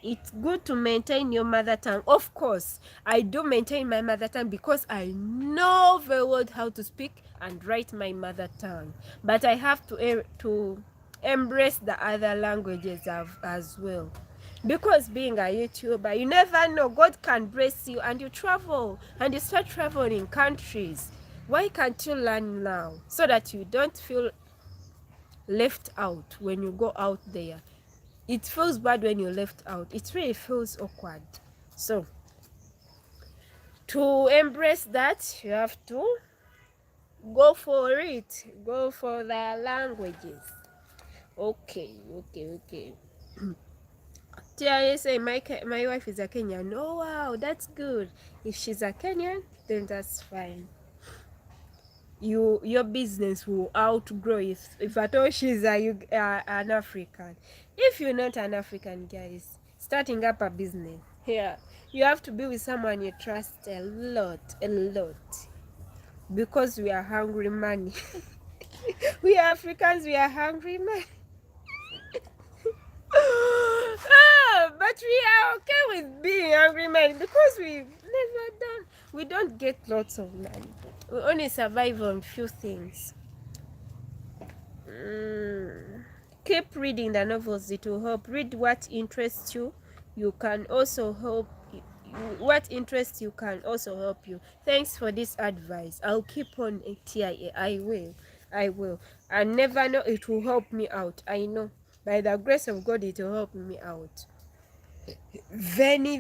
It's good to maintain your mother tongue. Of course, I do maintain my mother tongue because I know very well how to speak and write my mother tongue. But I have to embrace the other languages as well. Because being a YouTuber, you never know, God can bless you and you travel and you start traveling countries. Why can't you learn now so that you don't feel left out when you go out there? It feels bad when you're left out. It really feels awkward. So to embrace that, you have to go for it. Go for the languages. Okay. Tia say my wife is a Kenyan. Oh wow, that's good. If she's a Kenyan, then that's fine. Your business will outgrow if at all she's an African. If you're not an African, guys, starting up a business, yeah, you have to be with someone you trust a lot, because we are hungry money. We Africans, we are hungry money. But we are okay with being hungry money because we don't get lots of money. We only survive on few things. Keep reading the novels, it will help. Read what interests you. You can also help. What interests you can also help you. Thanks for this advice. I'll keep on TIA. I will. I never know, it will help me out. I know. By the grace of God, it will help me out. Veni,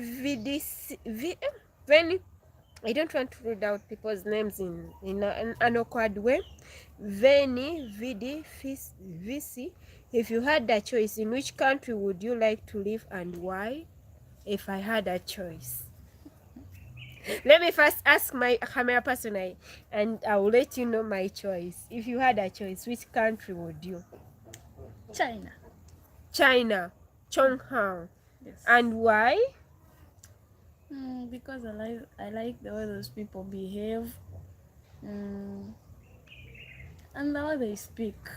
I don't want to read out people's names in an awkward way. Veni, Vidi, Visi. If you had a choice, in which country would you like to live and why? If I had a choice. Let me first ask my camera person and I will let you know my choice. If you had a choice, which country would you? China. Chonghang. Yes. And why? Because I like the way those people behave. Mm. And the way they speak.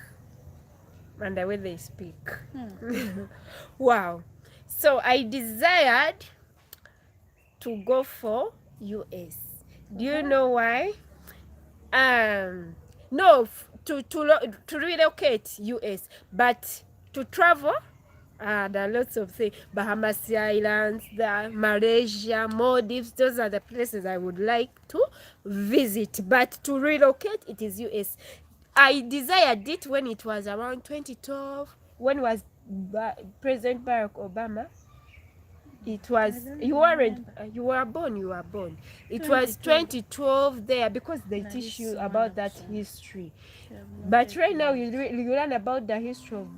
And the way they speak. Hmm. Wow. So I desired to go for US. Do you know why? No, to relocate US, but to travel, there are lots of things. Bahamas Islands, Malaysia, Maldives, those are the places I would like to visit. But to relocate, it is US. I desired it when it was around 2012. When was President Barack Obama? It was, you weren't, you were born. It was 2012 there, because they teach you about that history. But right now you learn about the history of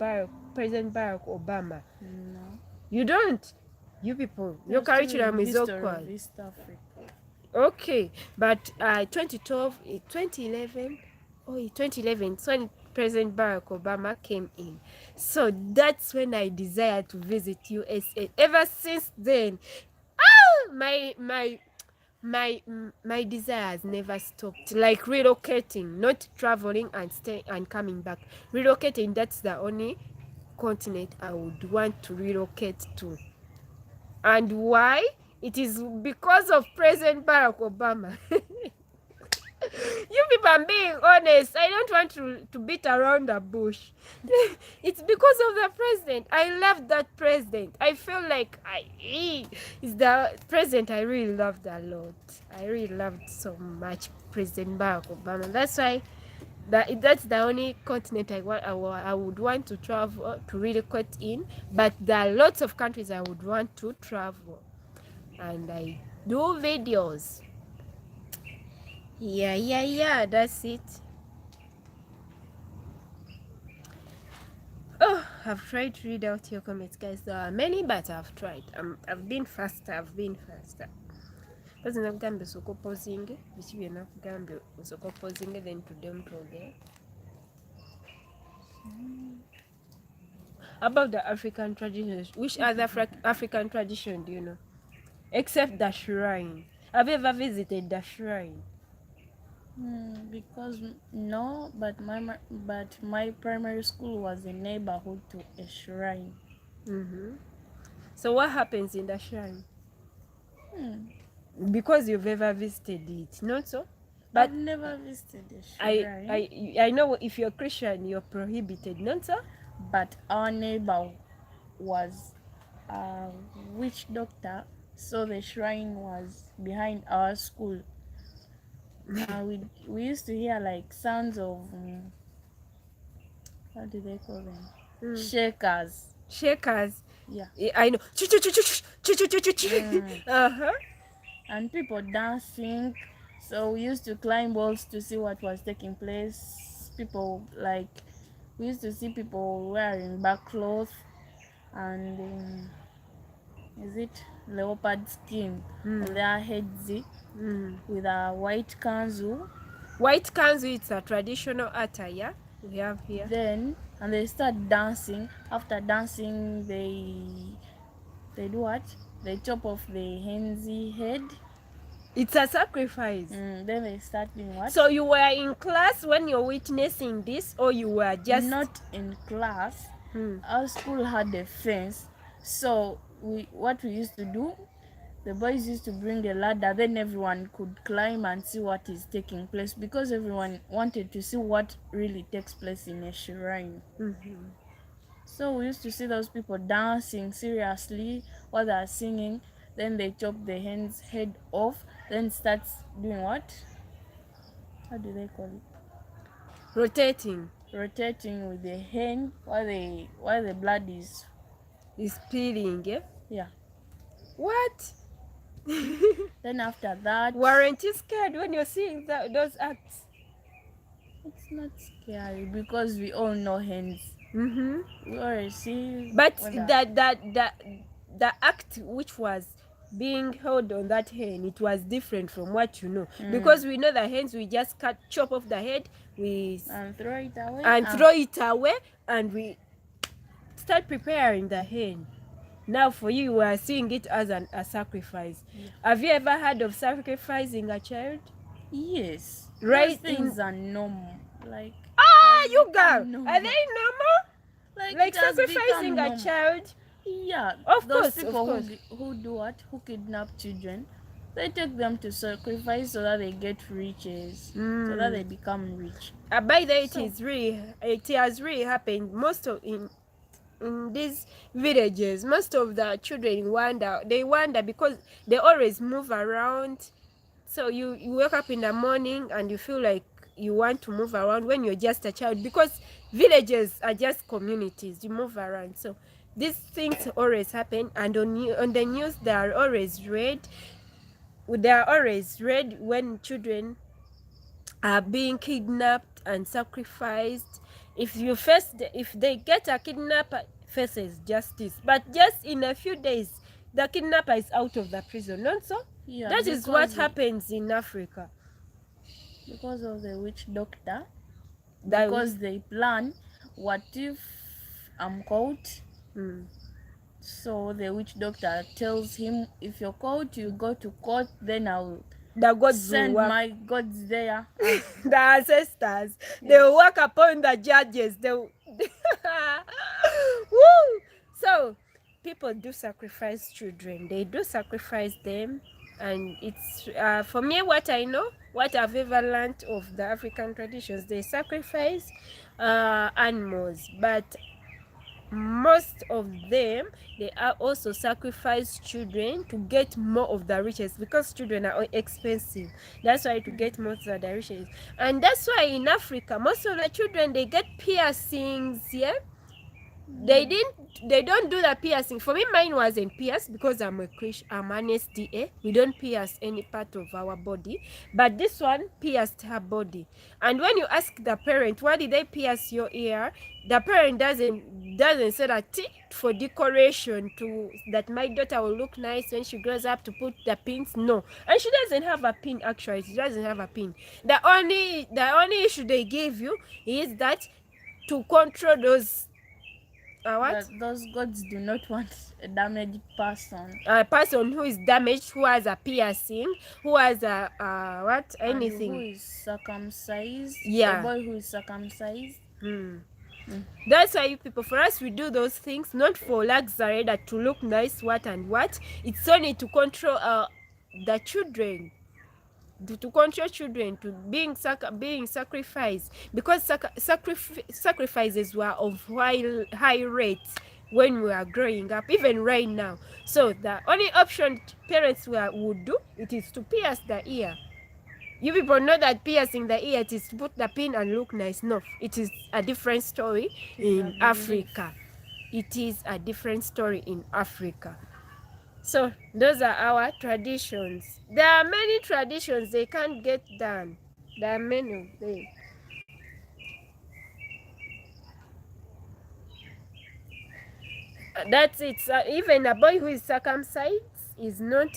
President Barack Obama. No. You don't. You people, your curriculum is awkward. East Africa. Okay, but 2012, 2011, 2011, so when President Barack Obama came in. So that's when I desired to visit USA. Ever since then, my desire has never stopped. Like relocating, not traveling and staying and coming back. Relocating, that's the only continent I would want to relocate to. And why? It is because of President Barack Obama. You people, I'm being honest. I don't want to beat around the bush. It's because of the president. I love that president. I feel like is the president I really loved a lot. I really loved so much President Barack Obama. That's why that's the only continent I would want to travel to relocate in. But there are lots of countries I would want to travel, and I do videos. Yeah, that's it. Oh, I've tried to read out your comments, guys. There are many, but I've tried. I've been faster. Bazi nakugambye osooka pozinge biki bye nakugambye osooka pozinge then tudemu twogere about the African traditions. Which other African tradition do you know, except the shrine? Have you ever visited the shrine? Because no, but my primary school was a neighborhood to a shrine. So what happens in the shrine? Because you've ever visited it, not so? But I've never visited a shrine. I know if you're Christian, you're prohibited, not so? But our neighbor was a witch doctor, so the shrine was behind our school. We used to hear like sounds of how do they call them? Shakers. Yeah, I know. And people dancing. So we used to climb walls to see what was taking place. We used to see people wearing black clothes and is it leopard skin on their heads with a white kanzu. White kanzu, it's a traditional attire we have here. Then and they start dancing. After dancing, they do what? They chop off the hen's head. It's a sacrifice. Then they start doing what? So you were in class when you're witnessing this, or you were just not in class? Our school had a fence, so what we used to do, the boys used to bring a ladder, then everyone could climb and see what is taking place, because everyone wanted to see what really takes place in a shrine. So we used to see those people dancing seriously while they're singing. Then they chop the hen's head off, then starts doing what? How do they call it? Rotating with the hen while the blood is spilling. Yeah. What? Then after that, weren't you scared when you're seeing those acts? It's not scary because we all know hens. We already see. But the act which was being held on that hen, it was different from what you know, because we know the hens, we just chop off the head, and throw it away, and we start preparing the hen. Now for you are seeing it as a sacrifice. Have you ever heard of sacrificing a child? Yes. right things in are normal. Like, you girl, normal. are they normal? Like it has sacrificing become a normal. child? Yeah, Of those course, people of course. who do what? Who kidnap children, they take them to sacrifice so that they get riches, so that they become rich. By the So, it has really happened. Most of in these villages, most of the children wander. They wander because they always move around. So you wake up in the morning and you feel like you want to move around when you're just a child, because villages are just communities. You move around. So these things always happen, and on the news they are always read. They are always read when children are being kidnapped and sacrificed. If they get a kidnapper, faces justice, but just in a few days the kidnapper is out of the prison. Not so. yeah, That is what happens in Africa. Because of the witch doctor, That because they plan, what if I'm caught? So the witch doctor tells him, if you're caught, you go to court, then I'll the gods send will work. my gods there. The ancestors, they will work upon the judges. They will... Woo! So people do sacrifice children. They do sacrifice them, and it's for me, what I know, what I've ever learned of the African traditions, they sacrifice animals, but most of them, they are also sacrifice children to get more of the riches, because children are expensive. That's why, to get most of the riches. And that's why in Africa, most of the children, they get piercings. Yeah, they don't do the piercing. For me, mine wasn't pierced because I'm a Christian. I'm an SDA. We don't pierce any part of our body, but this one pierced her body. And when you ask the parent, why did they pierce your ear, the parent doesn't say that for decoration, to that my daughter will look nice when she grows up, to put the pins. No, and she doesn't have a pin. Actually, she doesn't have a pin. The only issue they give you is that to control those what? Those gods do not want a damaged person. A person who is damaged, who has a piercing, who has a what? Anything. And who is circumcised. Yeah. A boy who is circumcised. That's why you people, for us, we do those things not for luxury, that to look nice, what and what. It's only to control the children. To control children to being sacrificed, because sacrifices were of high rates when we are growing up, even right now. So the only option parents would do, it is to pierce the ear. You people know that piercing the ear, it is to put the pin and look nice. No, it is a different story in Africa. It is a different story in Africa. So those are our traditions. There are many traditions they can't get done. There are many of them. That's it. Even a boy who is circumcised is not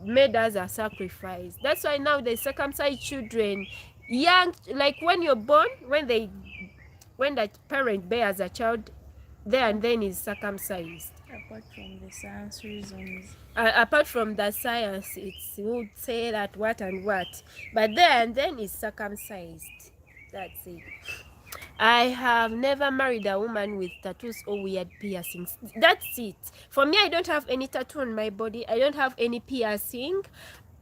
made as a sacrifice. That's why now they circumcise children young, like when you're born, when the parent bears a child, there and then is circumcised. Apart from the science reasons. Apart from the science, it would say that what and what, but there and then is circumcised. That's it. I have never married a woman with tattoos or weird piercings. That's it. For me, I don't have any tattoo on my body. I don't have any piercing.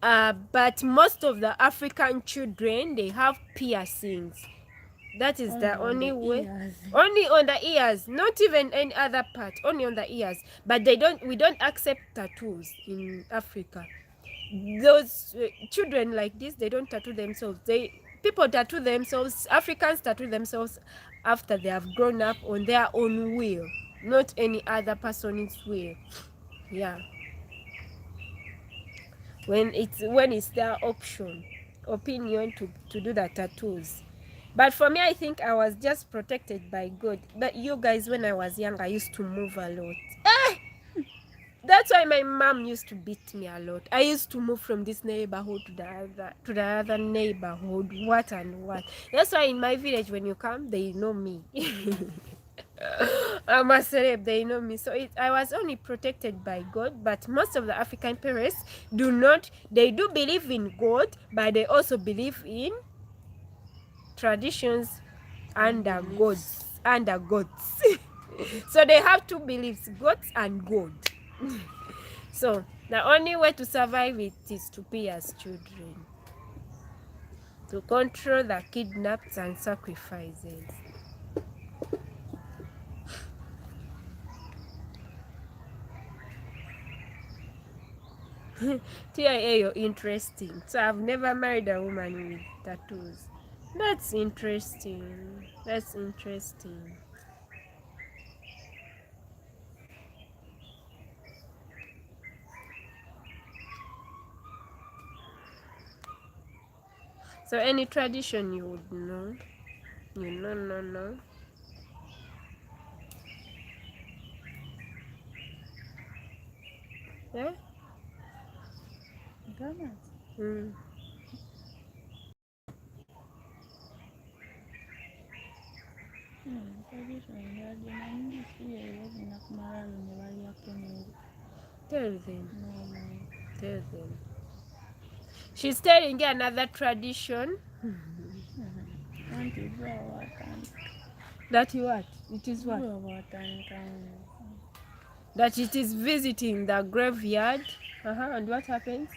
But most of the African children, they have piercings. That is the only way. Only on the ears, not even any other part. Only on the ears. But we don't accept tattoos in Africa. Those children like this, they don't tattoo themselves. People tattoo themselves. Africans tattoo themselves after they have grown up on their own will, not any other person's will. Yeah. When it's their opinion to do the tattoos. But for me, I think I was just protected by God. But you guys, when I was young, I used to move a lot. That's why my mom used to beat me a lot. I used to move from this neighborhood to the other neighborhood, what and what. That's why in my village, when you come, they know me. I'm a celeb, they know me. So I was only protected by God, but most of the African parents do not. They do believe in God, but they also believe in traditions under gods. Under gods. So they have two beliefs, gods and God. So the only way to survive it is to be as children, to control the kidnaps and sacrifices. TIA, you're interesting. So I've never married a woman with tattoos. That's interesting. That's interesting. So any tradition you would know? You know, no. Yeah? Mm. Tell them. Tell them. She's telling you another tradition. That you what? It is what? That it is visiting the graveyard. And what happens?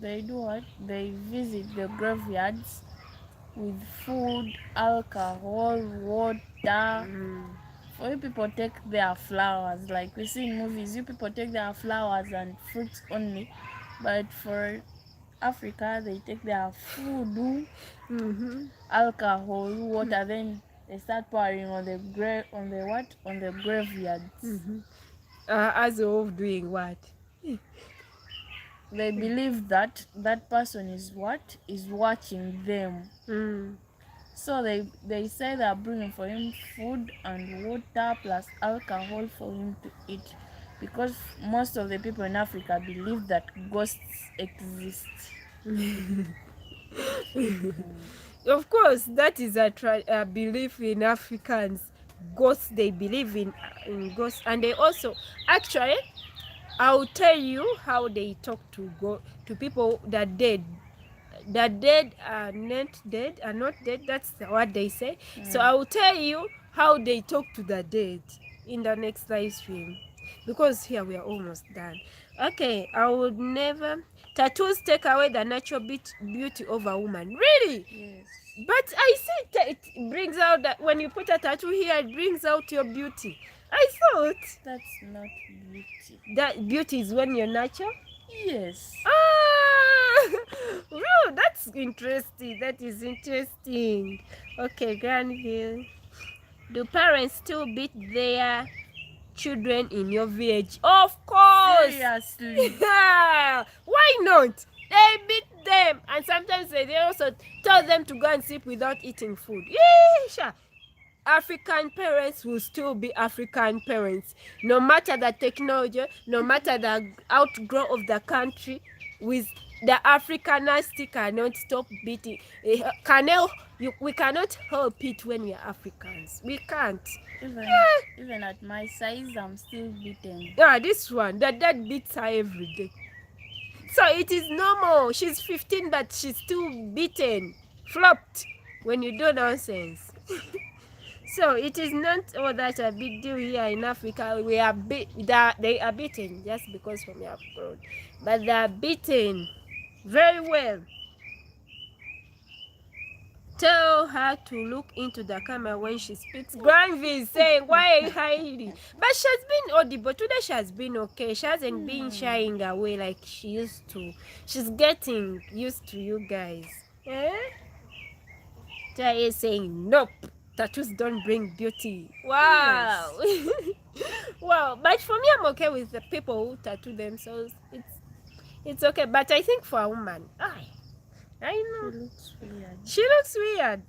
They do what? They visit the graveyards with food, alcohol, water. For you people take their flowers, like we see in movies, you people take their flowers and fruits only. But for Africa, they take their food, alcohol, water, then they start pouring on the graveyards. As of doing what? They believe that that person is watching them. So they say they are bringing for him food and water plus alcohol for him to eat, because most of the people in Africa believe that ghosts exist. Of course, that is a belief in Africans. Ghosts, they believe in ghosts, and they also actually. I'll tell you how they talk to people that dead. The dead are not dead. That's what they say. So I will tell you how they talk to the dead in the next live stream, because here we are almost done. Okay, I would never. Tattoos take away the natural beauty of a woman. Really? Yes. But I see it brings out that when you put a tattoo here, it brings out your beauty. I thought That's not beauty. that beauty is when you're natural. Yes. Wow, that's interesting. That is interesting. Okay, Granville. Do parents still beat their children in your village? Of course. Seriously. Why not? They beat them, and sometimes they also tell them to go and sleep without eating food. Yeesh. African parents will still be African parents, no matter the technology, no matter the outgrow of the country. With the Africanity cannot stop beating. We cannot help it when we are Africans. We can't. Even at my size, I'm still beaten. Yeah, this one, that beats her every day. So it is normal. She's 15, but she's still beaten, flopped when you do nonsense. So it is not all that a big deal here in Africa. We are they are beaten just because we are abroad, but they are beaten very well. Tell her to look into the camera when she speaks. Granville is saying, why are you hiding? But she has been audible. Today she has been okay. She hasn't been shying away like she used to. She's getting used to you guys. Eh? Tia is saying, nope. Tattoos don't bring beauty. Wow. Yes. Wow. But for me, I'm okay with the people who tattoo themselves. It's okay. But I think for a woman, I know. She looks weird. She looks weird.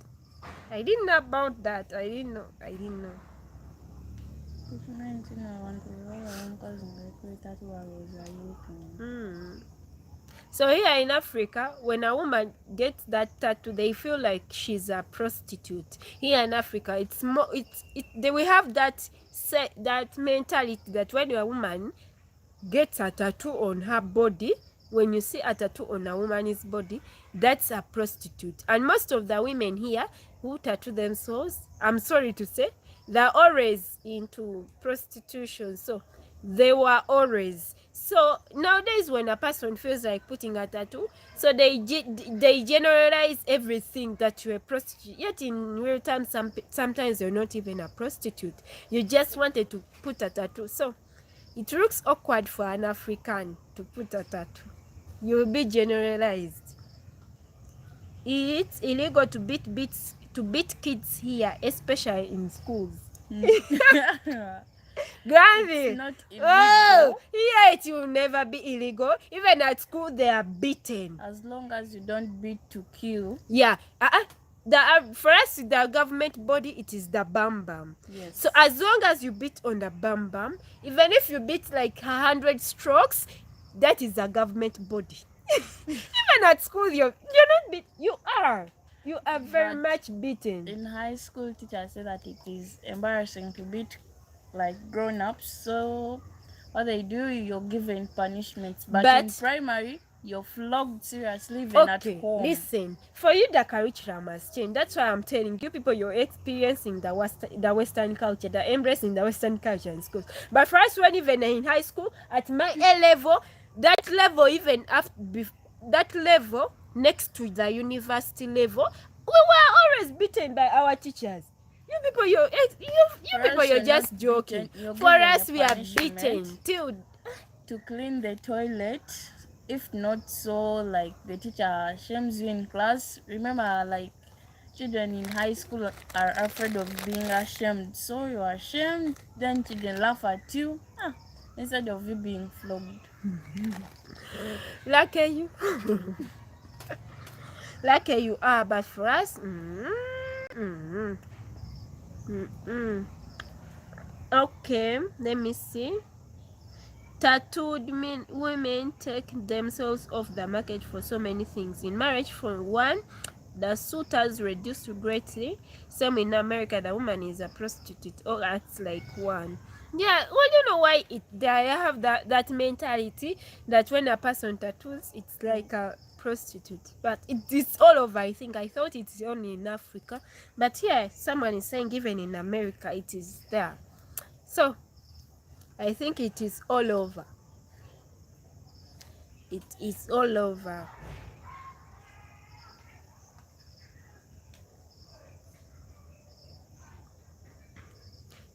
I didn't know about that. I didn't know. So here in Africa, when a woman gets that tattoo, they feel like she's a prostitute. Here in Africa, it's more they will have that that mentality that when a woman gets a tattoo on her body, when you see a tattoo on a woman's body, that's a prostitute. And most of the women here who tattoo themselves, I'm sorry to say, they're always into prostitution. So they were always. So nowadays when a person feels like putting a tattoo, so they generalize everything that you're a prostitute. Yet in real time, sometimes you're not even a prostitute. You just wanted to put a tattoo. So it looks awkward for an African to put a tattoo. You will be generalized. It's illegal to beat kids here, especially in schools. Granny, It's not illegal. oh, here it will never be illegal. Even at school, they are beaten. As long as you don't beat to kill. Yeah. For us, the government body, it is the bam bam. Yes. So as long as you beat on the bam bam, even if you beat like 100 strokes, that is the government body. Even at school, you're not beat. You are very But much beaten. in high school, teachers say that it is embarrassing to beat like grown-ups. So what they do, you're given punishments. But in primary, you're flogged seriously even at home. Listen, for you the curriculum has changed. That's why I'm telling you people you're experiencing the Western culture, the embracing the Western culture in schools. But for us, when even in high school, at my A level, that level even after that level next to the university level, we were always beaten by our teachers. You people, you're just joking. For us, we are beaten till to clean the toilet. If not so, like the teacher shames you in class. Remember, like children in high school are afraid of being ashamed. So you are ashamed, then children laugh at you instead of you being flogged. Lucky you. Lucky you are, but for us, okay, let me see. Tattooed women take themselves off the market for so many things. In marriage, for one, the suitors reduced greatly. Same in America, the woman is a prostitute or acts like one. Yeah, well, you know why they have that mentality that when a person tattoos, it's like a prostitute. But it's all over, I think. I thought it's only in Africa. But yeah, someone is saying even in America, it is there. So, I think it is all over. It is all over.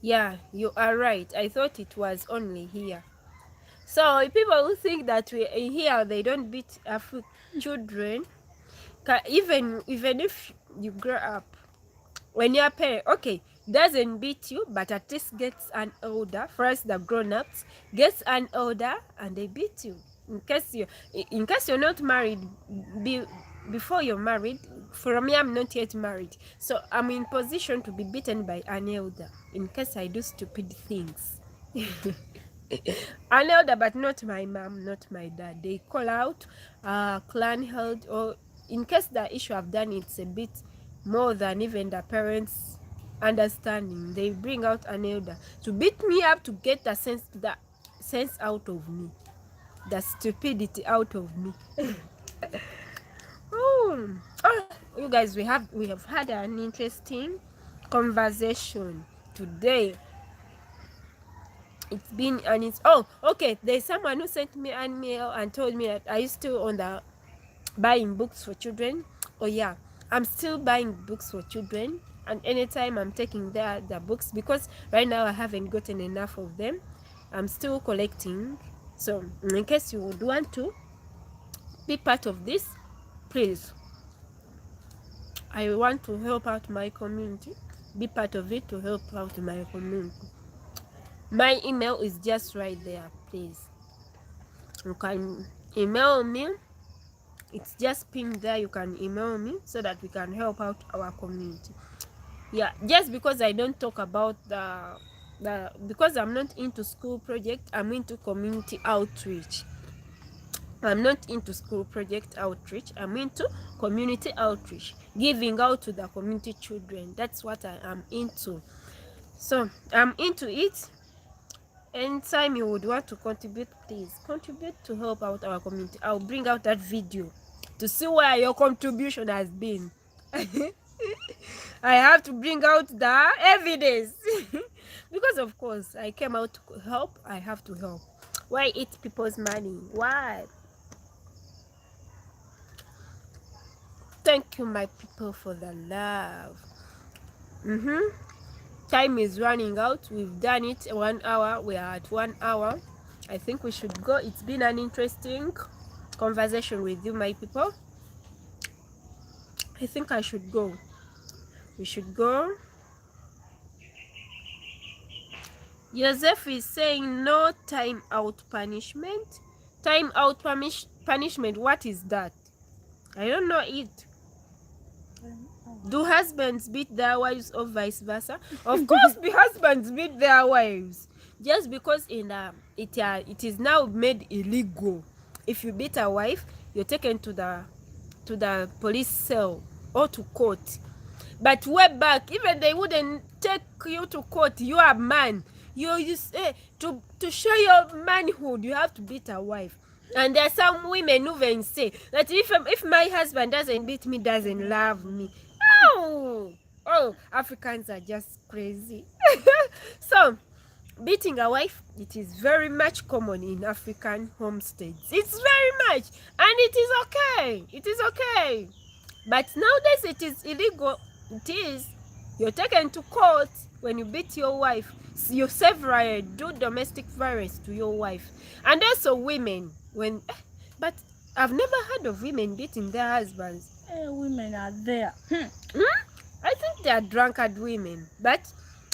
Yeah, you are right. I thought it was only here. So people who think that we here they don't beat children, even if you grow up, when you're a parent, okay, doesn't beat you, but at least gets an order. First, the grown-ups gets an order and they beat you. In case you're not married, before you're married. For me, I'm not yet married, so I'm in position to be beaten by an elder in case I do stupid things. An elder, but not my mom, not my dad. They call out clan held, or in case the issue I've done it's a bit more than even the parents understanding, they bring out an elder to beat me up to get the sense out of me, the stupidity out of me. You guys, we have had an interesting conversation today. It's been okay, there's someone who sent me an email and told me that I used to on the buying books for children. Oh yeah, I'm still buying books for children, and anytime I'm taking the books, because right now I haven't gotten enough of them, I'm still collecting. So in case you would want to be part of this, please, I want to help out my community. Be part of it to help out my community. My email is just right there. Please, you can email me. It's just pinned there. You can email me so that we can help out our community. Yeah, just because I don't talk about because I'm not into school project, I'm into community outreach. I'm not into school project outreach. I'm into community outreach, giving out to the community children. That's what I am into. So I'm into it. Anytime you would want to contribute, please contribute to help out our community. I'll bring out that video to see where your contribution has been. I have to bring out the evidence because of course I came out to help. I have to help. Why eat people's money? Why? Thank you, my people, for the love. Time is running out. We've done it 1 hour. We are at 1 hour. I think we should go. It's been an interesting conversation with you, my people. I think I should go. We should go. Joseph is saying no time out punishment. Time out punishment, what is that? I don't know it. Do husbands beat their wives or vice versa? Of course, the husbands beat their wives. Just because it is now made illegal. If you beat a wife, you're taken to the police cell or to court. But way back, even they wouldn't take you to court. You are a man. You say to show your manhood, you have to beat a wife. And there are some women who even say that if my husband doesn't beat me, doesn't love me. Oh, Africans are just crazy. So, beating a wife, it is very much common in African homesteads. It's very much, and it is okay. It is okay. But nowadays, it is illegal. It is. You're taken to court when you beat your wife. You severally do domestic violence to your wife. And also women. But I've never heard of women beating their husbands. Women are there. I think they are drunkard women. But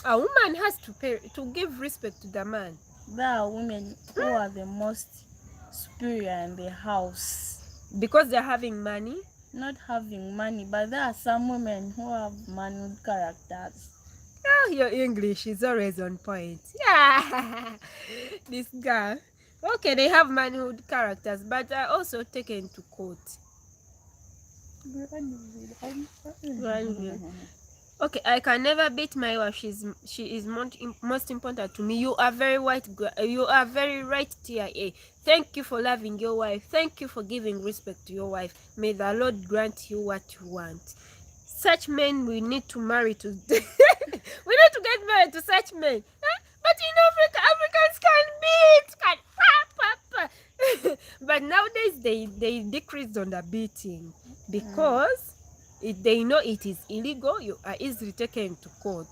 a woman has to give respect to the man. There are women who are the most superior in the house. Because they're having money? Not having money, but there are some women who have manhood characters. Oh, your English is always on point. Yeah, this girl. Okay, they have manhood characters, but are also taken to court. Okay, I can never beat my wife. She is most important to me. You are very right. You are very right, TIA. Thank you for loving your wife. Thank you for giving respect to your wife. May the Lord grant you what you want. Such men we need to marry to. We need to get married to such men. But in Africa, Africans can beat, but nowadays they decreased on the beating because they know it is illegal. You are easily taken to court,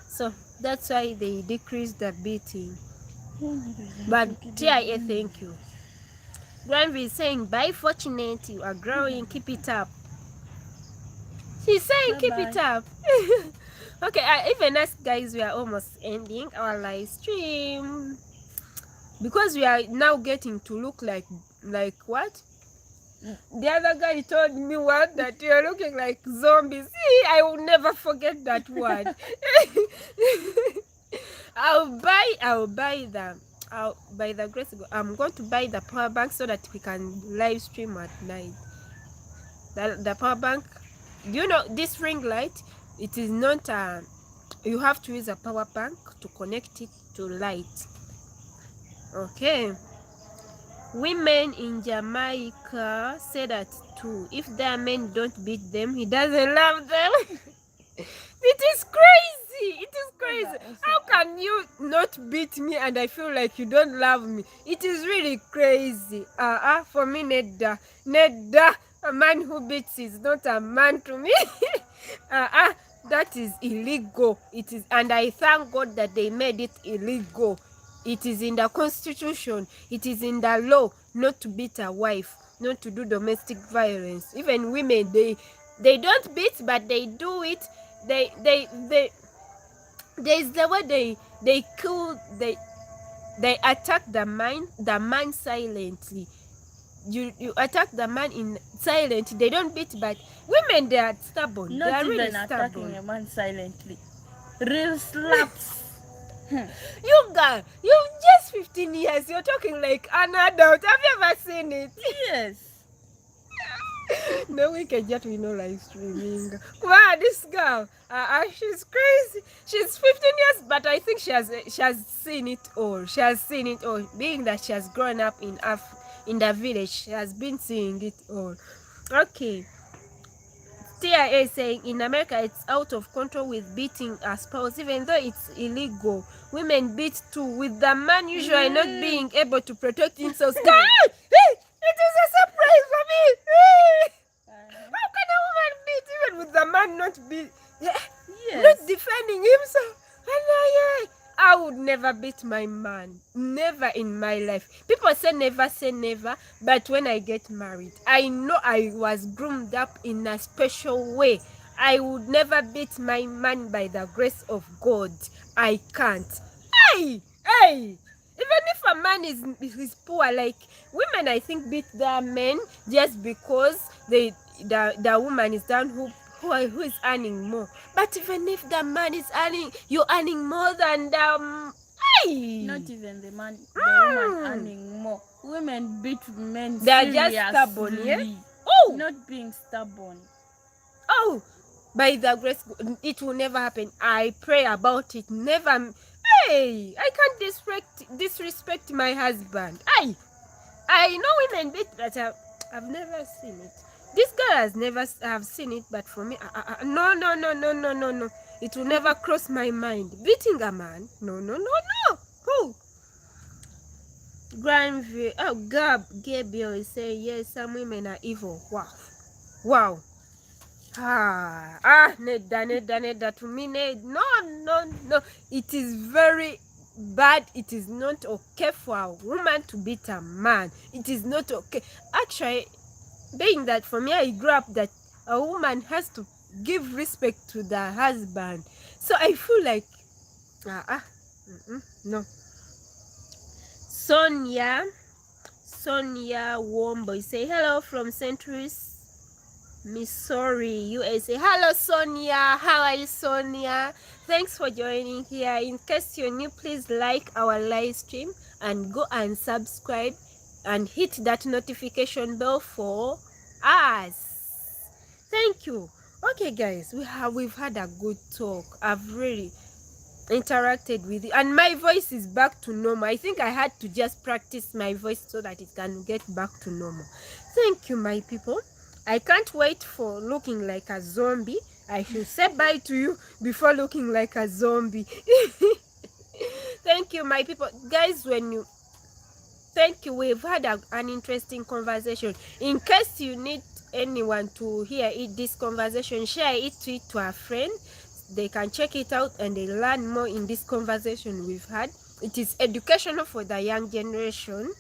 so that's why they decreased the beating. But TIA, thank you. Granville is saying, bye, fortunate, you are growing, keep it up. She's saying, Bye-bye. keep it up. Okay, even us guys, we are almost ending our live stream because we are now getting to look like what? The other guy told me what, that you're looking like zombies. See, I will never forget that word. By the grace of God, I'm going to buy the power bank so that we can live stream at night. The power bank, you know, this ring light, it is not you have to use a power bank to connect it to light. Okay. Women in Jamaica say that too. If their men don't beat them, he doesn't love them. It is crazy. It is crazy. How can you not beat me and I feel like you don't love me? It is really crazy. For me, Nedda, a man who beats is not a man to me. That is illegal. It is, and I thank God that they made it illegal. It is in the constitution. It is in the law not to beat a wife, not to do domestic violence. Even women, they don't beat, but they do it. There is the way they kill, they attack the man silently. You attack the man in silent. They don't beat, but women, they are stubborn. Not they are even really attacking stubborn. a man silently. Real slaps. You girl, you just 15 years. You're talking like an adult. Have you ever seen it? Yes. No weekend yet we know live streaming. Wow, this girl, she's crazy. She's 15 years, but I think she has seen it all. She has seen it all. Being that she has grown up in the village, she has been seeing it all. Okay. TIA saying in America it's out of control with beating a spouse, even though it's illegal. Women beat too, with the man usually not being able to protect himself. It is a surprise for me. How can a woman beat even with the man not be not defending himself? I would never beat my man. Never in my life. People say never, but when I get married, I know I was groomed up in a special way. I would never beat my man by the grace of God. I can't. Hey! Even if a man is poor, like women, I think beat their men just because the woman is down who is earning more. But even if the man is earning, you're earning more than the not even the man, the woman earning more. Women beat men. They're just stubborn, yeah? Not being stubborn. By the grace, it will never happen. I pray about it. Never. I can't disrespect my husband. I know women beat, but I've never seen it. This girl has never have seen it, but for me, no. It will never cross my mind. Beating a man, no. Who? Grandview. Gabriel is saying yes. Some women are evil. Wow. Neda to me, no. It is very bad. It is not okay for a woman to beat a man. It is not okay. Actually, being that for me, I grew up that a woman has to give respect to the husband. So I feel like, no. Sonia Wombo say hello from St. Louis, Missouri, USA. Hello, Sonia. How are you, Sonia? Thanks for joining here. In case you're new, please like our live stream and go and subscribe and hit that notification bell for us. Thank you. Okay, guys, we've had a good talk. I've really interacted with you, and my voice is back to normal. I think I had to just practice my voice so that it can get back to normal. Thank you, my people. I can't wait for looking like a zombie. I should say bye to you before looking like a zombie. Thank you, my people. Guys, thank you. We've had an interesting conversation. In case you need anyone to hear this conversation, share it to a friend. They can check it out and they learn more in this conversation we've had. It is educational for the young generation,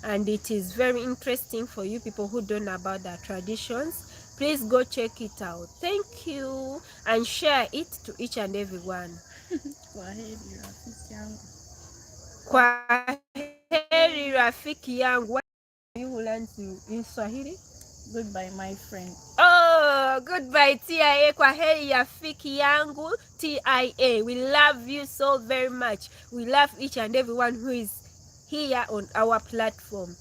and it is very interesting for you people who don't know about the traditions. Please go check it out. Thank you, and share it to each and every one. Kwaheri rafiki yangu. You will learn in Swahili. Goodbye, my friend. Goodbye, TIA. Kwaheri rafiki yangu, TIA. We love you so very much. We love each and everyone who is here on our platform.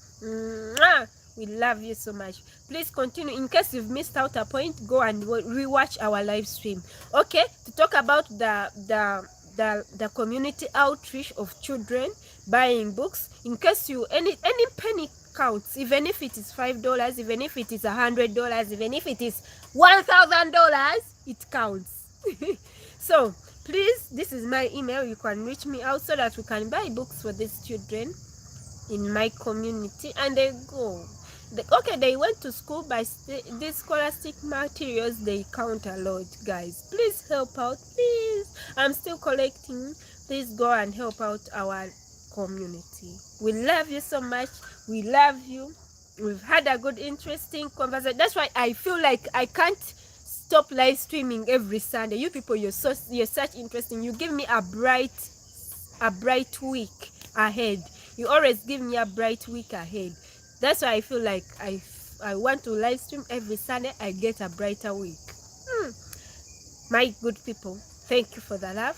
We love you so much. Please continue. In case you've missed out a point, go and rewatch our live stream. Okay, to talk about the community outreach of children buying books. In case you any penny counts, even if it is $5, even if it is $100, even if it is $1,000, it counts. So please, this is my email. You can reach me out so that we can buy books for these children in my community. And they go, they went to school, but these scholastic materials, they count a lot. Guys, please help out. Please, I'm still collecting. Please go and help out our community. We love you so much. We love you. We've had a good, interesting conversation. That's why I feel like I can't stop live streaming every Sunday. You people, you're such interesting. You give me a bright week ahead. You always give me a bright week ahead. That's why I feel like I want to live stream every Sunday. I get a brighter week. My good people, thank you for the love.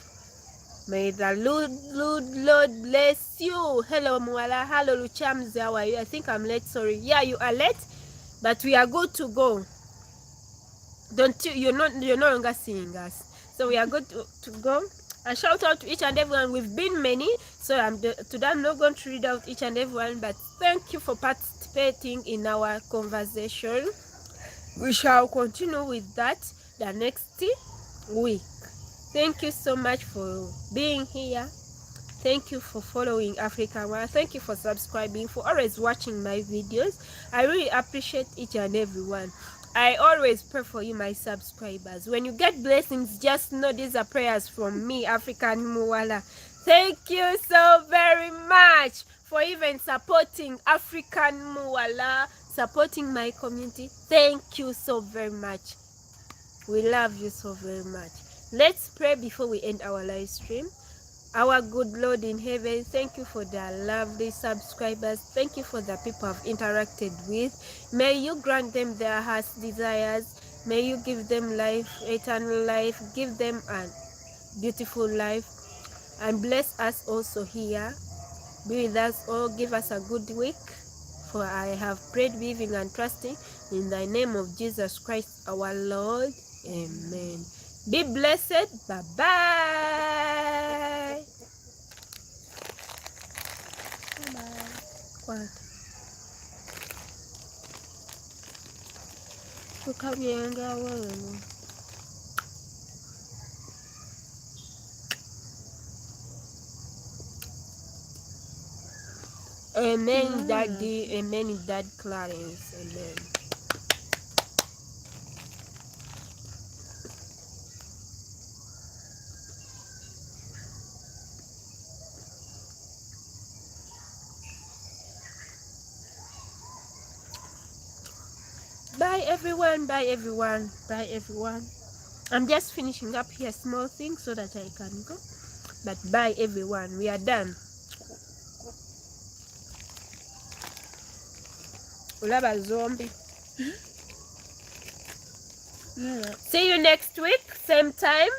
May the Lord bless you. Hello, Mwala. Hello, Luchamzi. How are you? I think I'm late. Sorry. Yeah, you are late, but we are good to go. Don't you? You're no longer seeing us, so we are good to go. A shout out to each and everyone. We've been many, so today I'm not going to read out each and everyone, but thank you for participating in our conversation. We shall continue with that the next week. Thank you so much for being here. Thank you for following Africa One. Thank you for subscribing, for always watching my videos. I really appreciate each and every one. I always pray for you, my subscribers. When you get blessings, just know these are prayers from me, African Mwala. Thank you so very much for even supporting African Mwala, supporting my community. Thank you so very much. We love you so very much. Let's pray before we end our live stream. Our good Lord in heaven, thank you for the lovely subscribers. Thank you for the people I've interacted with. May you grant them their heart's desires. May you give them life, eternal life. Give them a beautiful life. And bless us also here. Be with us all. Give us a good week. For I have prayed, believing and trusting in the name of Jesus Christ our Lord. Amen. Be blessed. Bye-bye. Bye-bye. What? Tukajenga wewe. Amen, Daddy. Amen, Dad Clarence. Amen. Bye everyone, bye everyone, bye everyone. I'm just finishing up here small things so that I can go. But bye everyone, we are done. Ulaba zombie. Yeah. See you next week, same time.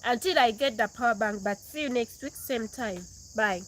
Until I get the power bank, but see you next week, same time. Bye.